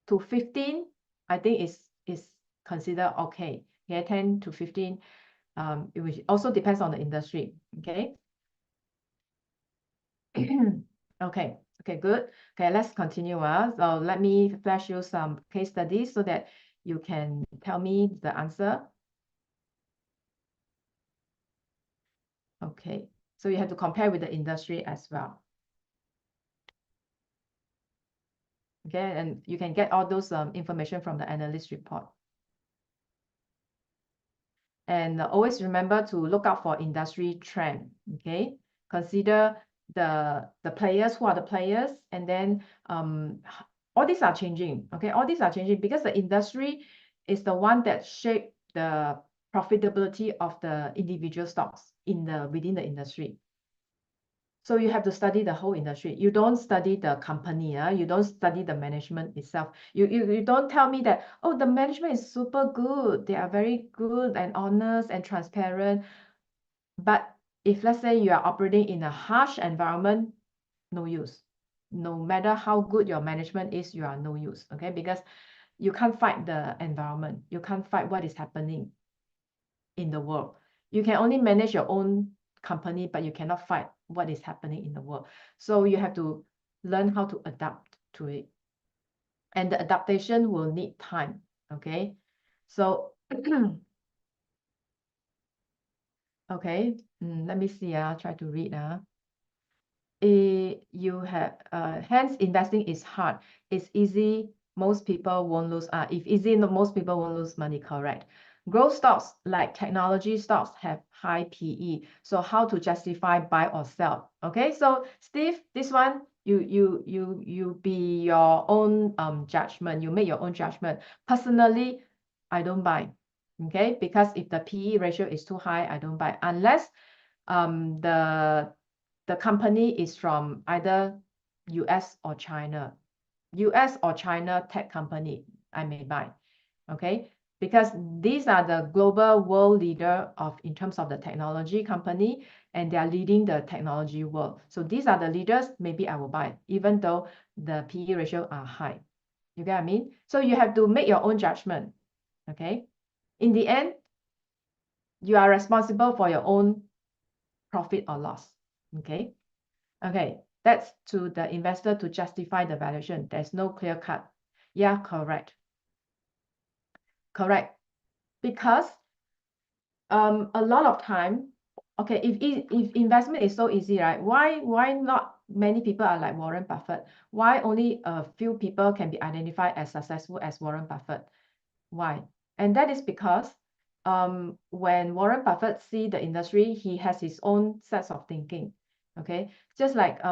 [SPEAKER 2] to 15, I think is considered okay. Yeah, 10 to 15. It also depends on the industry. Okay. Okay, good. Okay, let's continue. So let me flash you some case studies so that you can tell me the answer. Okay, so you have to compare with the industry as well. Okay, and you can get all those information from the analyst report. And always remember to look out for industry trend. Okay, consider the players, who are the players, and then all these are changing. Okay, all these are changing because the industry is the one that shape the profitability of the individual stocks within the industry. So you have to study the whole industry. You don't study the company, you don't study the management itself. You don't tell me that, oh, the management is super good. They are very good and honest and transparent. But if let's say you are operating in a harsh environment, no use. No matter how good your management is, you are no use. Okay, because you can't fight the environment. You can't fight what is happening in the world. You can only manage your own company, but you cannot fight what is happening in the world. So you have to learn how to adapt to it. And the adaptation will need time. Okay. So okay, let me see. I'll try to read. You have hence investing is hard. It's easy, most people won't lose. If easy, most people won't lose money. Correct. Growth stocks like technology stocks have high PE. So how to justify buy or sell? Okay, so Steve, this one you be your own judgment. You make your own judgment. Personally, I don't buy. Okay, because if the PE ratio is too high, I don't buy unless the company is from either US or China. US or China tech company, I may buy. Okay, because these are the global world leader in terms of the technology company, and they are leading the technology world. So these are the leaders, maybe I will buy, even though the PE ratio are high. You get what I mean? So you have to make your own judgment. Okay, in the end, you are responsible for your own profit or loss. Okay. Okay, that's to the investor to justify the valuation. There's no clear cut. Yeah, correct. Because a lot of time, okay, if investment is so easy, right? Why not many people are like Warren Buffett? Why only a few people can be identified as successful as Warren Buffett? Why? And that is because when Warren Buffett see the industry, he has his own sets of thinking. Okay, just like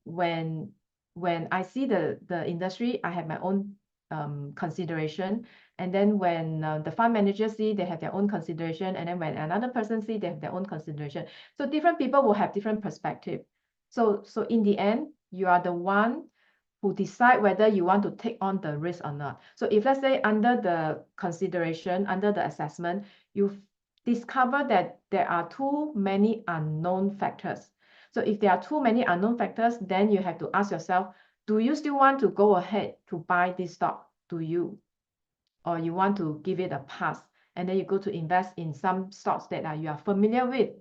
[SPEAKER 2] when I see the industry, I have my own consideration, and then when the fund managers see, they have their own consideration, and then when another person see, they have their own consideration. So different people will have different perspective. So in the end, you are the one who decide whether you want to take on the risk or not. So if let's say under the consideration, under the assessment, you discover that there are too many unknown factors. So if there are too many unknown factors, then you have to ask yourself, do you still want to go ahead to buy this stock? Do you? Or you want to give it a pass, and then you go to invest in some stocks that you are familiar with.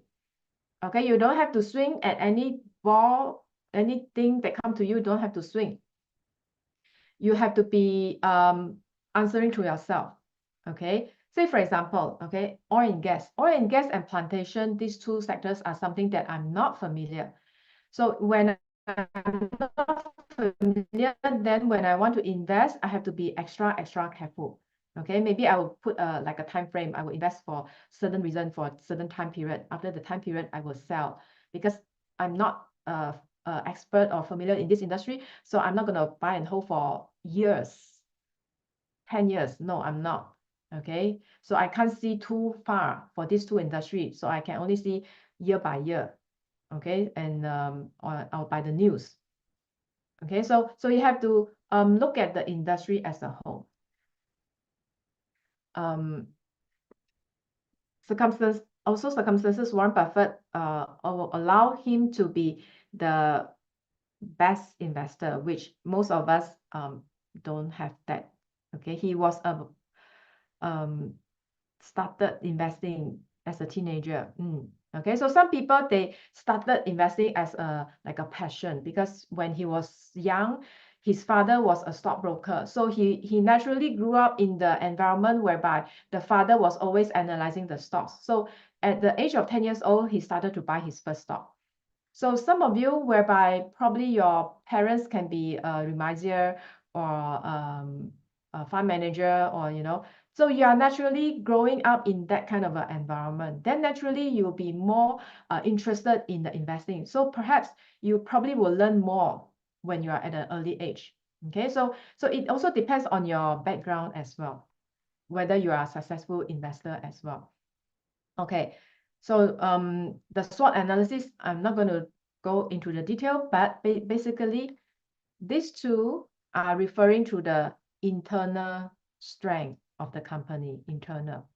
[SPEAKER 2] Okay, you don't have to swing at any ball, anything that come to you, don't have to swing. You have to be answering to yourself. Okay, say for example, okay, oil and gas and plantation, these two sectors are something that I'm not familiar. So when I'm not familiar, then when I want to invest, I have to be extra careful. Okay, maybe I will put like a time frame. I will invest for certain reason for a certain time period. After the time period, I will sell, because I'm not expert or familiar in this industry. So I'm not going to buy and hold for years, 10 years. No, I'm not. Okay, so I can't see too far for these two industries. So I can only see year by year. Okay, and or by the news. Okay, so you have to look at the industry as a whole. Circumstances Warren Buffett will allow him to be the best investor, which most of us don't have that. Okay, he was started investing as a teenager. Okay, so some people, they started investing as like a passion, because when he was young, his father was a stockbroker. So he naturally grew up in the environment whereby the father was always analyzing the stocks. So at the age of 10 years old, he started to buy his first stock. So some of you, whereby probably your parents can be a remisier or a fund manager, or so you are naturally growing up in that kind of an environment, then naturally you'll be more interested in the investing. So perhaps you probably will learn more when you are at an early age. Okay, so it also depends on your background as well, whether you are a successful investor as well. Okay, so the SWOT analysis, I'm not going to go into the detail, but basically these two are referring to the internal strength of the company, internal.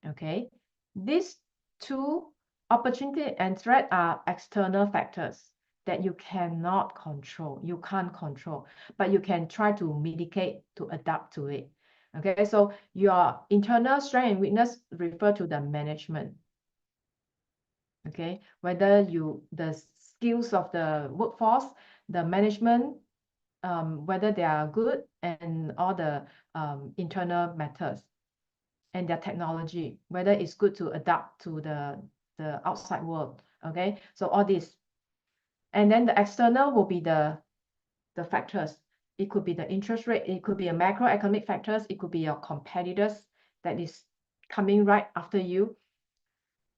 [SPEAKER 2] Okay, these two, opportunity and threat, are external factors that you cannot control, you can't control, but you can try to mitigate, to adapt to it. Okay, so your internal strength and weakness refer to the management. Okay, whether the skills of the workforce, the management, whether they are good, and all the internal methods and their technology, whether it's good to adapt to the outside world. Okay, so all this. And then the external will be the factors. It could be the interest rate, it could be a macroeconomic factors, it could be your competitors that is coming right after you.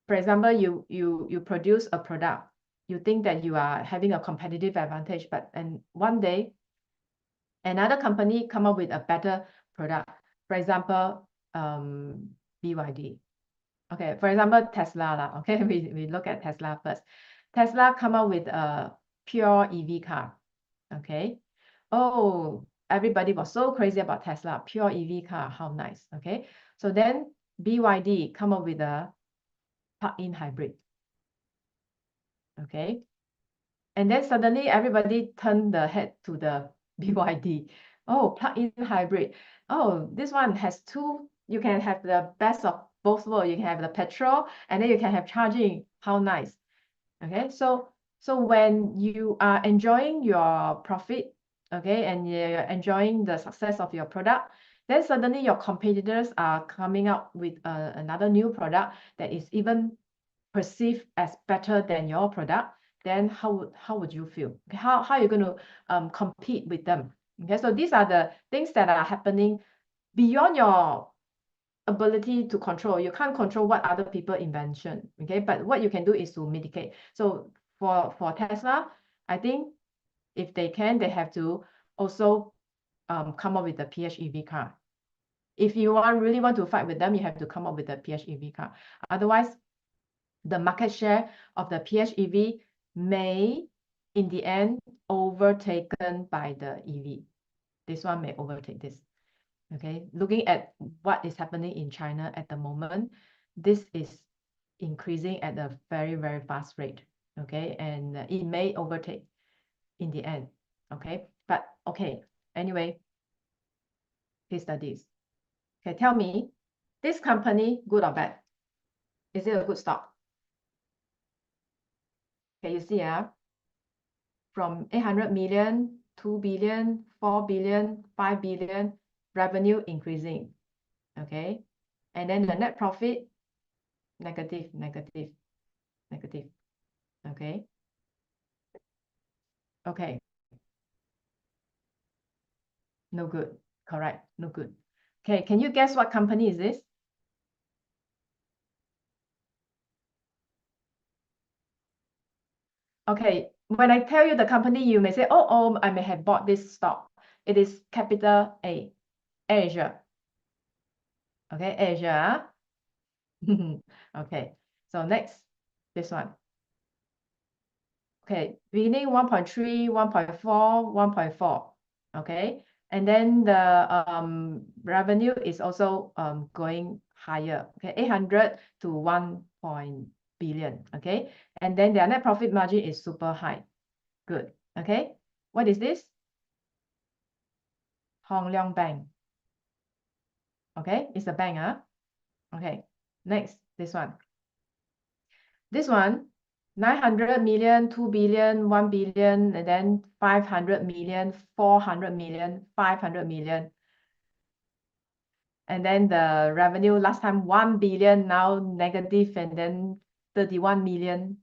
[SPEAKER 2] For example, you produce a product, you think that you are having a competitive advantage, but one day another company come up with a better product. For example, BYD. Okay, for example, Tesla. Okay, we look at Tesla first. Tesla come up with a pure EV car. Okay. Oh, everybody was so crazy about Tesla, pure EV car, how nice. Okay, so then BYD come up with a plug-in hybrid. Okay, and then suddenly everybody turned the head to the BYD. Oh, plug-in hybrid. Oh, this one has two. You can have the best of both worlds. You can have the petrol, and then you can have charging. How nice. Okay, so when you are enjoying your profit, okay, and you're enjoying the success of your product, then suddenly your competitors are coming up with another new product that is even perceived as better than your product. Then how would you feel? Okay, how are you going to compete with them? Okay, so these are the things that are happening beyond your ability to control. You can't control what other people invention. Okay, but what you can do is to mitigate. So for Tesla, I think if they can, they have to also come up with a PHEV car. If you really want to fight with them, you have to come up with a PHEV car. Otherwise, the market share of the PHEV may in the end overtaken by the EV. This one may overtake this. Okay, looking at what is happening in China at the moment, this is increasing at a very, very fast rate. Okay, and it may overtake in the end. Okay, but okay, anyway, case studies. Okay, tell me, this company, good or bad? Is it a good stock? Okay, you see, from 800 million, 2 billion, 4 billion, 5 billion, revenue increasing. Okay, and then the net profit, negative, negative, negative. Okay. Okay. No good. Correct. No good. Okay. Can you guess what company is this? Okay. When I tell you the company, you may say, oh, I may have bought this stock. It is capital A, Asia. Okay, Asia. Okay. So next, this one. Okay, beginning 1.3, 1.4, 1.4. Okay, and then the revenue is also going higher. Okay, 800 to 1 billion. Okay, and then their net profit margin is super high. Good. Okay, what is this? Hong Leong Bank. Okay, it's a bank. Okay, next, this one. This one, 900 million, 2 billion, 1 billion, and then 500 million, 400 million, 500 million. And then the revenue last time 1 billion, now negative, and then 31 million.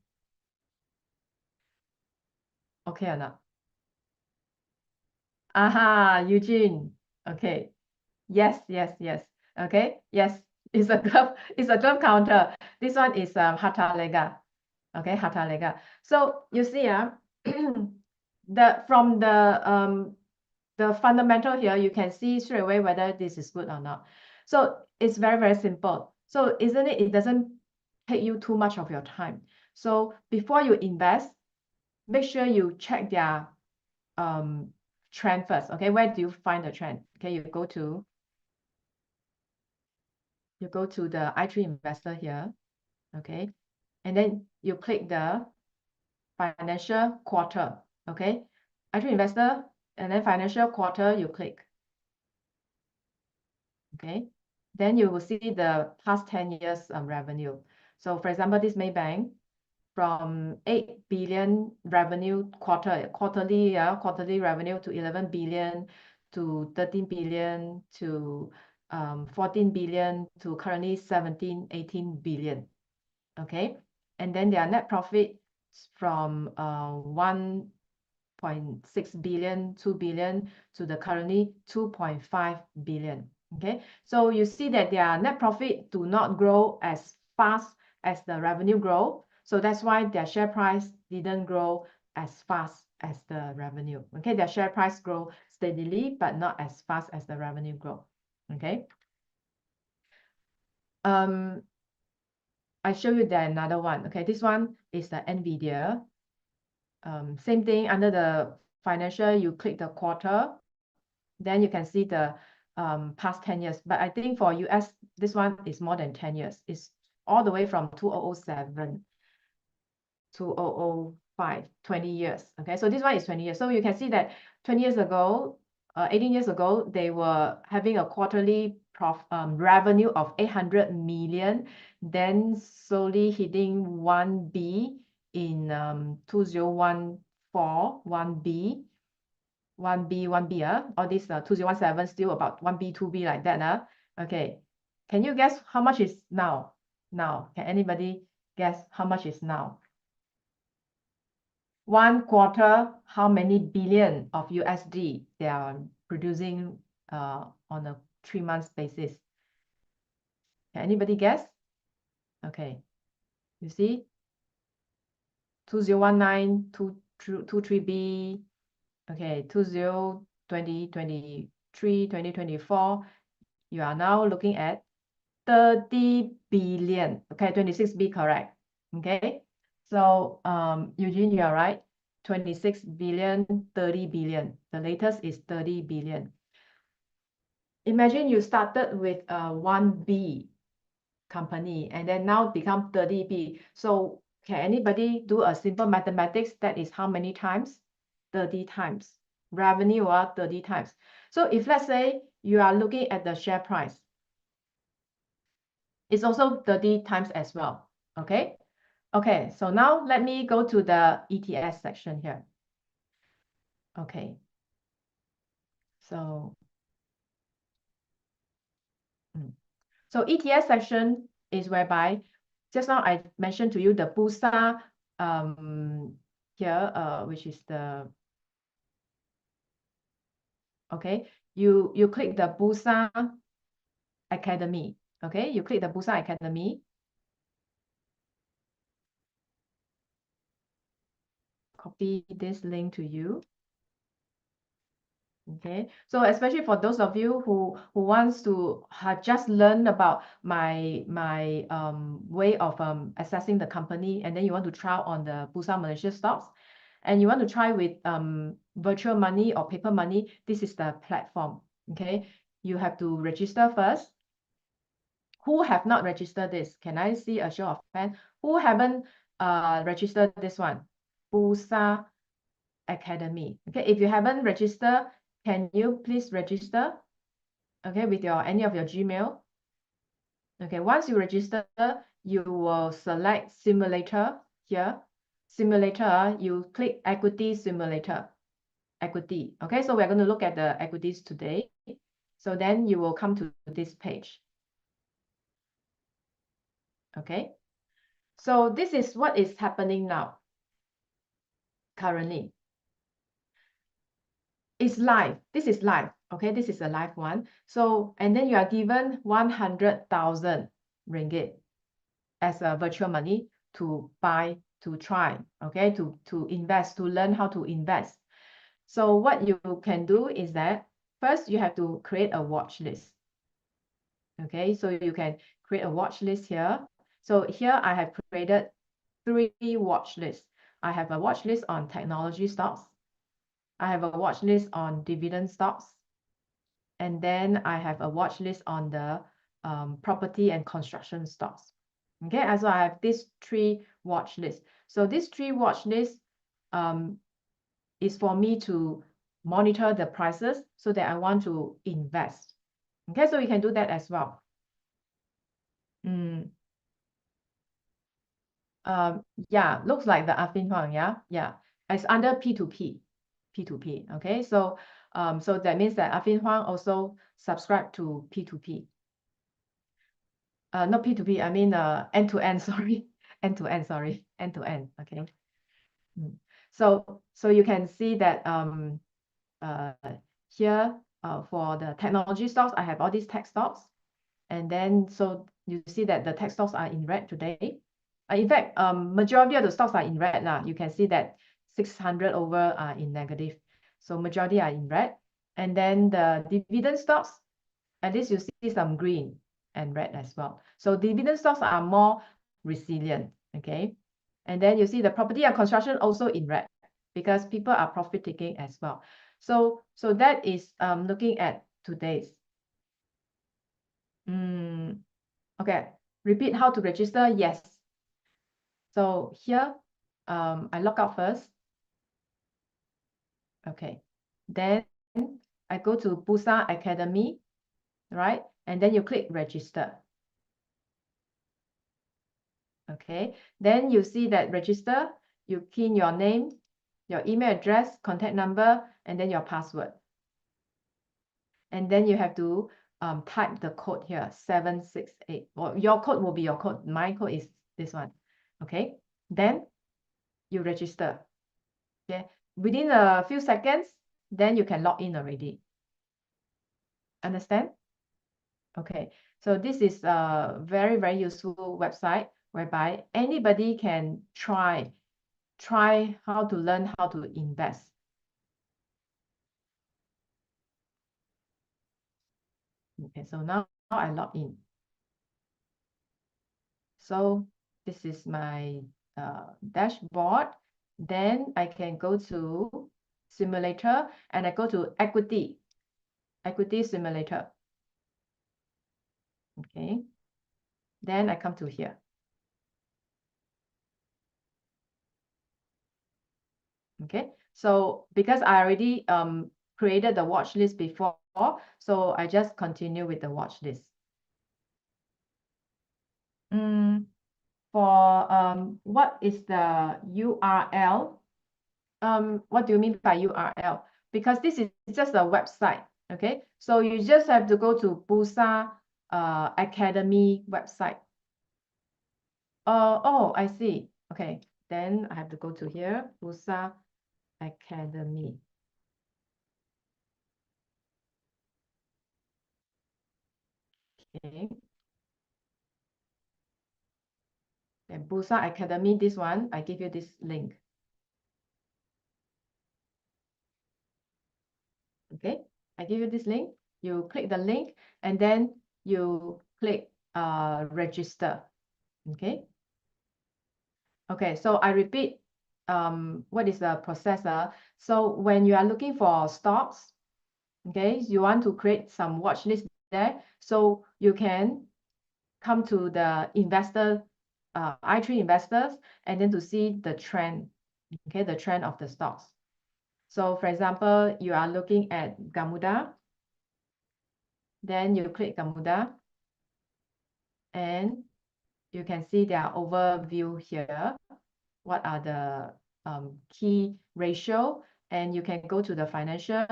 [SPEAKER 2] Okay or not? Aha, Eugene. Okay. Yes, yes, yes. Okay. Yes, it's a glove counter. This one is Hatta Lega. Okay, Hatta Lega. So you see, from the fundamental here, you can see straight away whether this is good or not. So it's very, very simple. So isn't it? It doesn't take you too much of your time. So before you invest, make sure you check their trend first. Okay, where do you find the trend? Okay, you go to the i3 investor here. Okay, and then you click the financial quarter. Okay, i3 investor, and then financial quarter, you click. Okay, then you will see the past 10 years revenue. So for example, this Maybank, from 8 billion revenue quarterly revenue to 11 billion to 13 billion to 14 billion to currently 17, 18 billion. Okay, and then their net profit from 1.6 billion, 2 billion to the currently 2.5 billion. Okay, so you see that their net profit do not grow as fast as the revenue grow. So that's why their share price didn't grow as fast as the revenue. Okay, their share price grow steadily, but not as fast as the revenue grow. Okay. I show you the another one. Okay, this one is the NVIDIA. Same thing, under the financial, you click the quarter, then you can see the past 10 years. But I think for US, this one is more than 10 years. It's all the way from 2007 to 2005, 20 years. Okay, so this one is 20 years. So you can see that 20 years ago, 18 years ago, they were having a quarterly revenue of 800 million, then slowly hitting 1B in 2014, 1B, 1B, all these 2017 still about 1B, 2B like that. Okay, can you guess how much is now? Now, can anybody guess how much is now? 1 quarter, how many billion of USD they are producing on a 3 months basis? Can anybody guess? Okay, you see, 2019, 23B, okay, 2023, 2024, you are now looking at 30 billion. Okay, 26B correct. Okay, so Eugene, you are right. 26 billion, 30 billion. The latest is 30 billion. Imagine you started with a 1B company and then now become 30B. So can anybody do a simple mathematics? That is how many times? 30 times. Revenue are 30 times. So if let's say you are looking at the share price, it's also 30 times as well. Okay. Okay. So now let me go to the ETS section here. Okay. So, so ETS section is whereby just now I mentioned to you the Bursa here, which is the okay. You click the Bursa Academy. Okay, you click the Bursa Academy. Copy this link to you. Okay, so especially for those of you who wants to have just learned about my way of assessing the company, and then you want to try on the Bursa Malaysia stocks, and you want to try with virtual money or paper money, this is the platform. Okay, you have to register first. Who have not registered this? Can I see a show of hands? Who haven't registered this one? Bursa Academy. Okay, if you haven't registered, can you please register? Okay, with your any of your Gmail. Okay, once you register, you will select simulator here. Simulator, you click equity simulator. Equity. Okay, so we're going to look at the equities today. So then you will come to this page. Okay, so this is what is happening now. Currently, it's live. This is live. Okay, this is a live one. So, and then you are given 100,000 ringgit as a virtual money to buy, to try, okay, to invest, to learn how to invest. So what you can do is that first you have to create a watch list. Okay, so you can create a watch list here. So here I have created 3 watch lists. I have a watch list on technology stocks. I have a watch list on dividend stocks. And then I have a watch list on the property and construction stocks. Okay, so I have these 3 watch lists. So these 3 watch lists is for me to monitor the prices so that I want to invest. Okay, so we can do that as well. Yeah, looks like the Afin Huang, yeah. It's under P2P. Okay, so so that means that Afin Huang also subscribe to P2P. Not P2P, I mean end-to-end, sorry. End-to-end, sorry. End-to-end, okay. So you can see that here for the technology stocks, I have all these tech stocks. And then so you see that the tech stocks are in red today. In fact, majority of the stocks are in red now. You can see that 600 over are in negative. So majority are in red. And then the dividend stocks, at least you see some green and red as well. So dividend stocks are more resilient, okay? And then you see the property and construction also in red because people are profit taking as well. So that is looking at today's. Okay, repeat how to register. Yes. So here, I log out first. Okay, then I go to Bursa Academy, right? And then you click register. Okay, then you see that register, you key in your name, your email address, contact number, and then your password. And then you have to type the code here, 768. Well, your code will be your code. My code is this one. Okay, then you register. Okay, within a few seconds, then you can log in already. Understand? Okay, so this is a very, very useful website whereby anybody can try how to learn how to invest. Okay, so now I log in. So this is my dashboard. Then I can go to simulator and I go to equity simulator. Okay. Then I come to here. Okay. So because I already created the watch list before, so I just continue with the watch list. For what is the URL? What do you mean by URL? Because this is just a website. Okay, so you just have to go to Bursa Academy website. Oh, I see. Okay, then I have to go to here, Bursa Academy. Okay. Then Bursa Academy, this one, I give you this link. Okay, I give you this link. You click the link and then you click register. Okay. Okay, so I repeat, what is the processor? So when you are looking for stocks, okay, you want to create some watch list there. So you can come to the investor, i3 investors, and then to see the trend, okay, the trend of the stocks. So for example, you are looking at Gamuda, then you click Gamuda, and you can see their overview here. What are the key ratio, and you can go to the financial,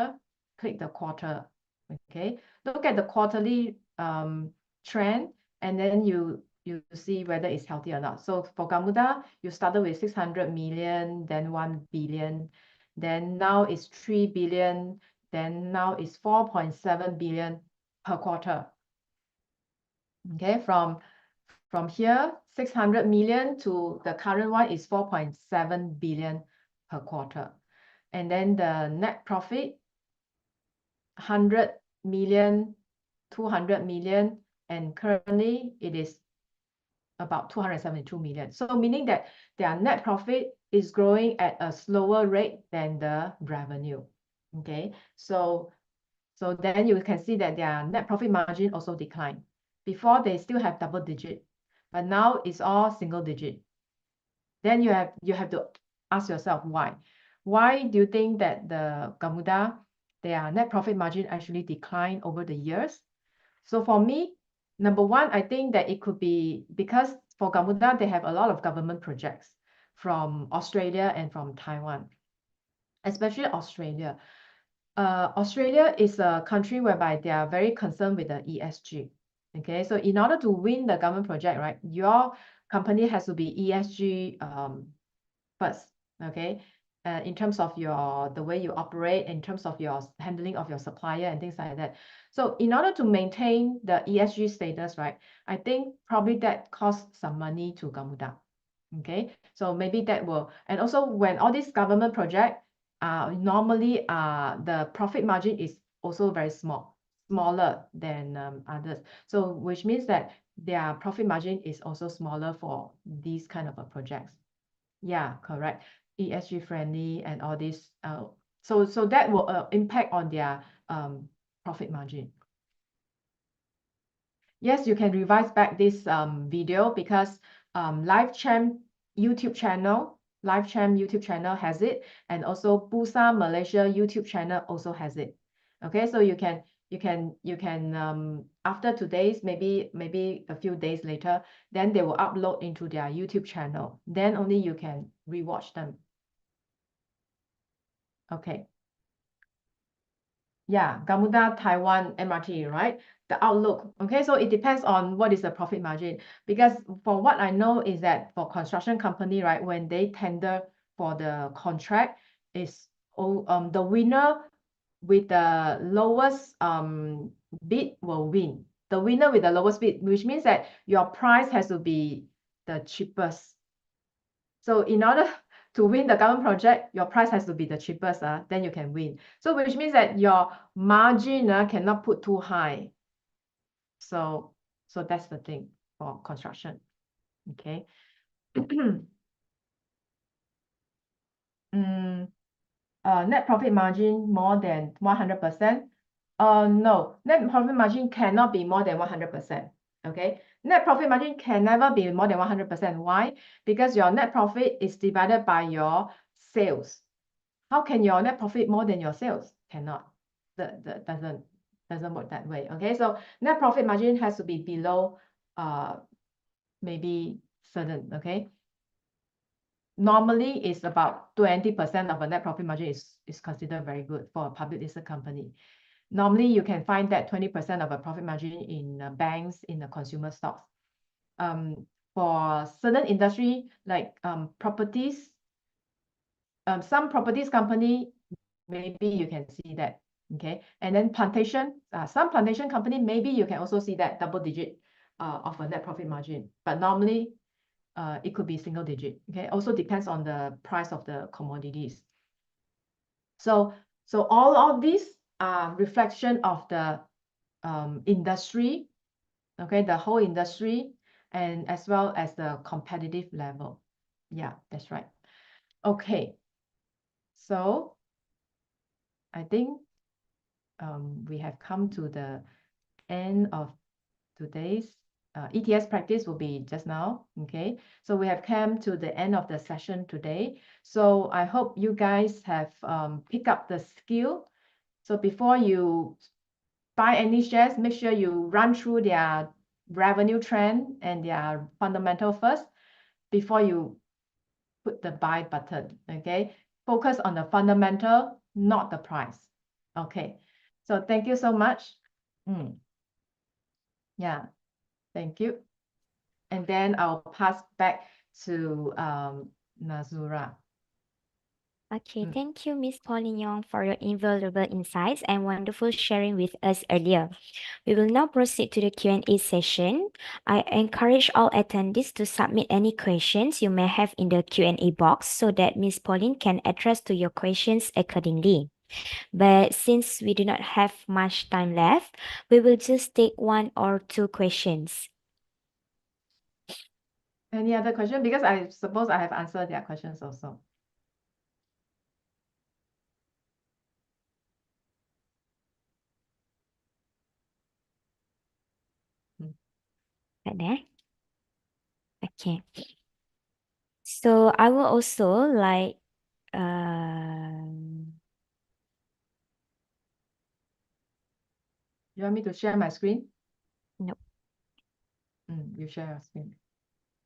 [SPEAKER 2] click the quarter. Okay, look at the quarterly trend, and then you see whether it's healthy or not. So for Gamuda, you started with 600 million, then 1 billion, then now it's 3 billion, then now it's 4.7 billion per quarter. Okay, from here, 600 million to the current one is 4.7 billion per quarter. And then the net profit, 100 million, 200 million, and currently it is about 272 million. So meaning that their net profit is growing at a slower rate than the revenue. Okay, so then you can see that their net profit margin also declined. Before they still have double digit, but now it's all single digit. Then you have to ask yourself why. Why do you think that the Gamuda, their net profit margin actually declined over the years? So for me, number one, I think that it could be because for Gamuda, they have a lot of government projects from Australia and from Taiwan, especially Australia. Australia is a country whereby they are very concerned with the ESG. Okay, so in order to win the government project, right, your company has to be ESG first. Okay, in terms of the way you operate, in terms of your handling of your supplier and things like that. So in order to maintain the ESG status, right, I think probably that costs some money to Gamuda. Okay, so maybe that will, and also when all these government project normally the profit margin is also very smaller than others. So which means that their profit margin is also smaller for these kind of projects. Yeah, correct. ESG friendly and all this. So that will impact on their profit margin. Yes, you can revise back this video because LiveChamp YouTube channel, has it, and also Bursa Malaysia YouTube channel also has it. Okay, so you can after today's, maybe a few days later, then they will upload into their YouTube channel. Then only you can rewatch them. Okay. Yeah, Gamuda Taiwan MRT, right? The outlook. Okay, so it depends on what is the profit margin. Because for what I know is that for construction company, right, when they tender for the contract, is the winner with the lowest bid will win. The winner with the lowest bid, which means that your price has to be the cheapest. So in order to win the government project, your price has to be the cheapest, then you can win. So which means that your margin cannot put too high. So that's the thing for construction. Okay. net profit margin more than 100%? No, net profit margin cannot be more than 100%. Okay, net profit margin can never be more than 100%. Why? Because your net profit is divided by your sales. How can your net profit more than your sales? Cannot. That doesn't work that way. Okay, so net profit margin has to be below maybe certain. Okay, normally it's about 20% of a net profit margin is considered very good for a public listed company. Normally you can find that 20% of a profit margin in banks, in the consumer stocks. For certain industry like properties, some properties company, maybe you can see that. Okay, and then plantation, some plantation company, maybe you can also see that double digit of a net profit margin, but normally it could be single digit. Okay, also depends on the price of the commodities. So all of these are reflection of the industry, okay, the whole industry, and as well as the competitive level. Yeah, that's right. Okay, so I think we have come to the end of today's ETS practice will be just now. Okay, so we have come to the end of the session today. So I hope you guys have picked up the skill. So before you buy any shares, make sure you run through their revenue trend and their fundamental first before you put the buy button. Okay, focus on the fundamental, not the price. Okay, so thank you so much. Yeah, thank you. And then I'll pass back to Nazura.
[SPEAKER 1] Okay, thank you, Miss Pauline Yong, for your invaluable insights and wonderful sharing with us earlier. We will now proceed to the Q&A session. I encourage all attendees to submit any questions you may have in the Q&A box so that Miss Pauline can address to your questions accordingly. But since we do not have much time left, we will just take one or two questions.
[SPEAKER 2] Any other question? Because I suppose I have answered their questions also.
[SPEAKER 1] Ada? Okay. So I will also like
[SPEAKER 2] You want me to share my screen?
[SPEAKER 1] no.
[SPEAKER 2] You share your screen.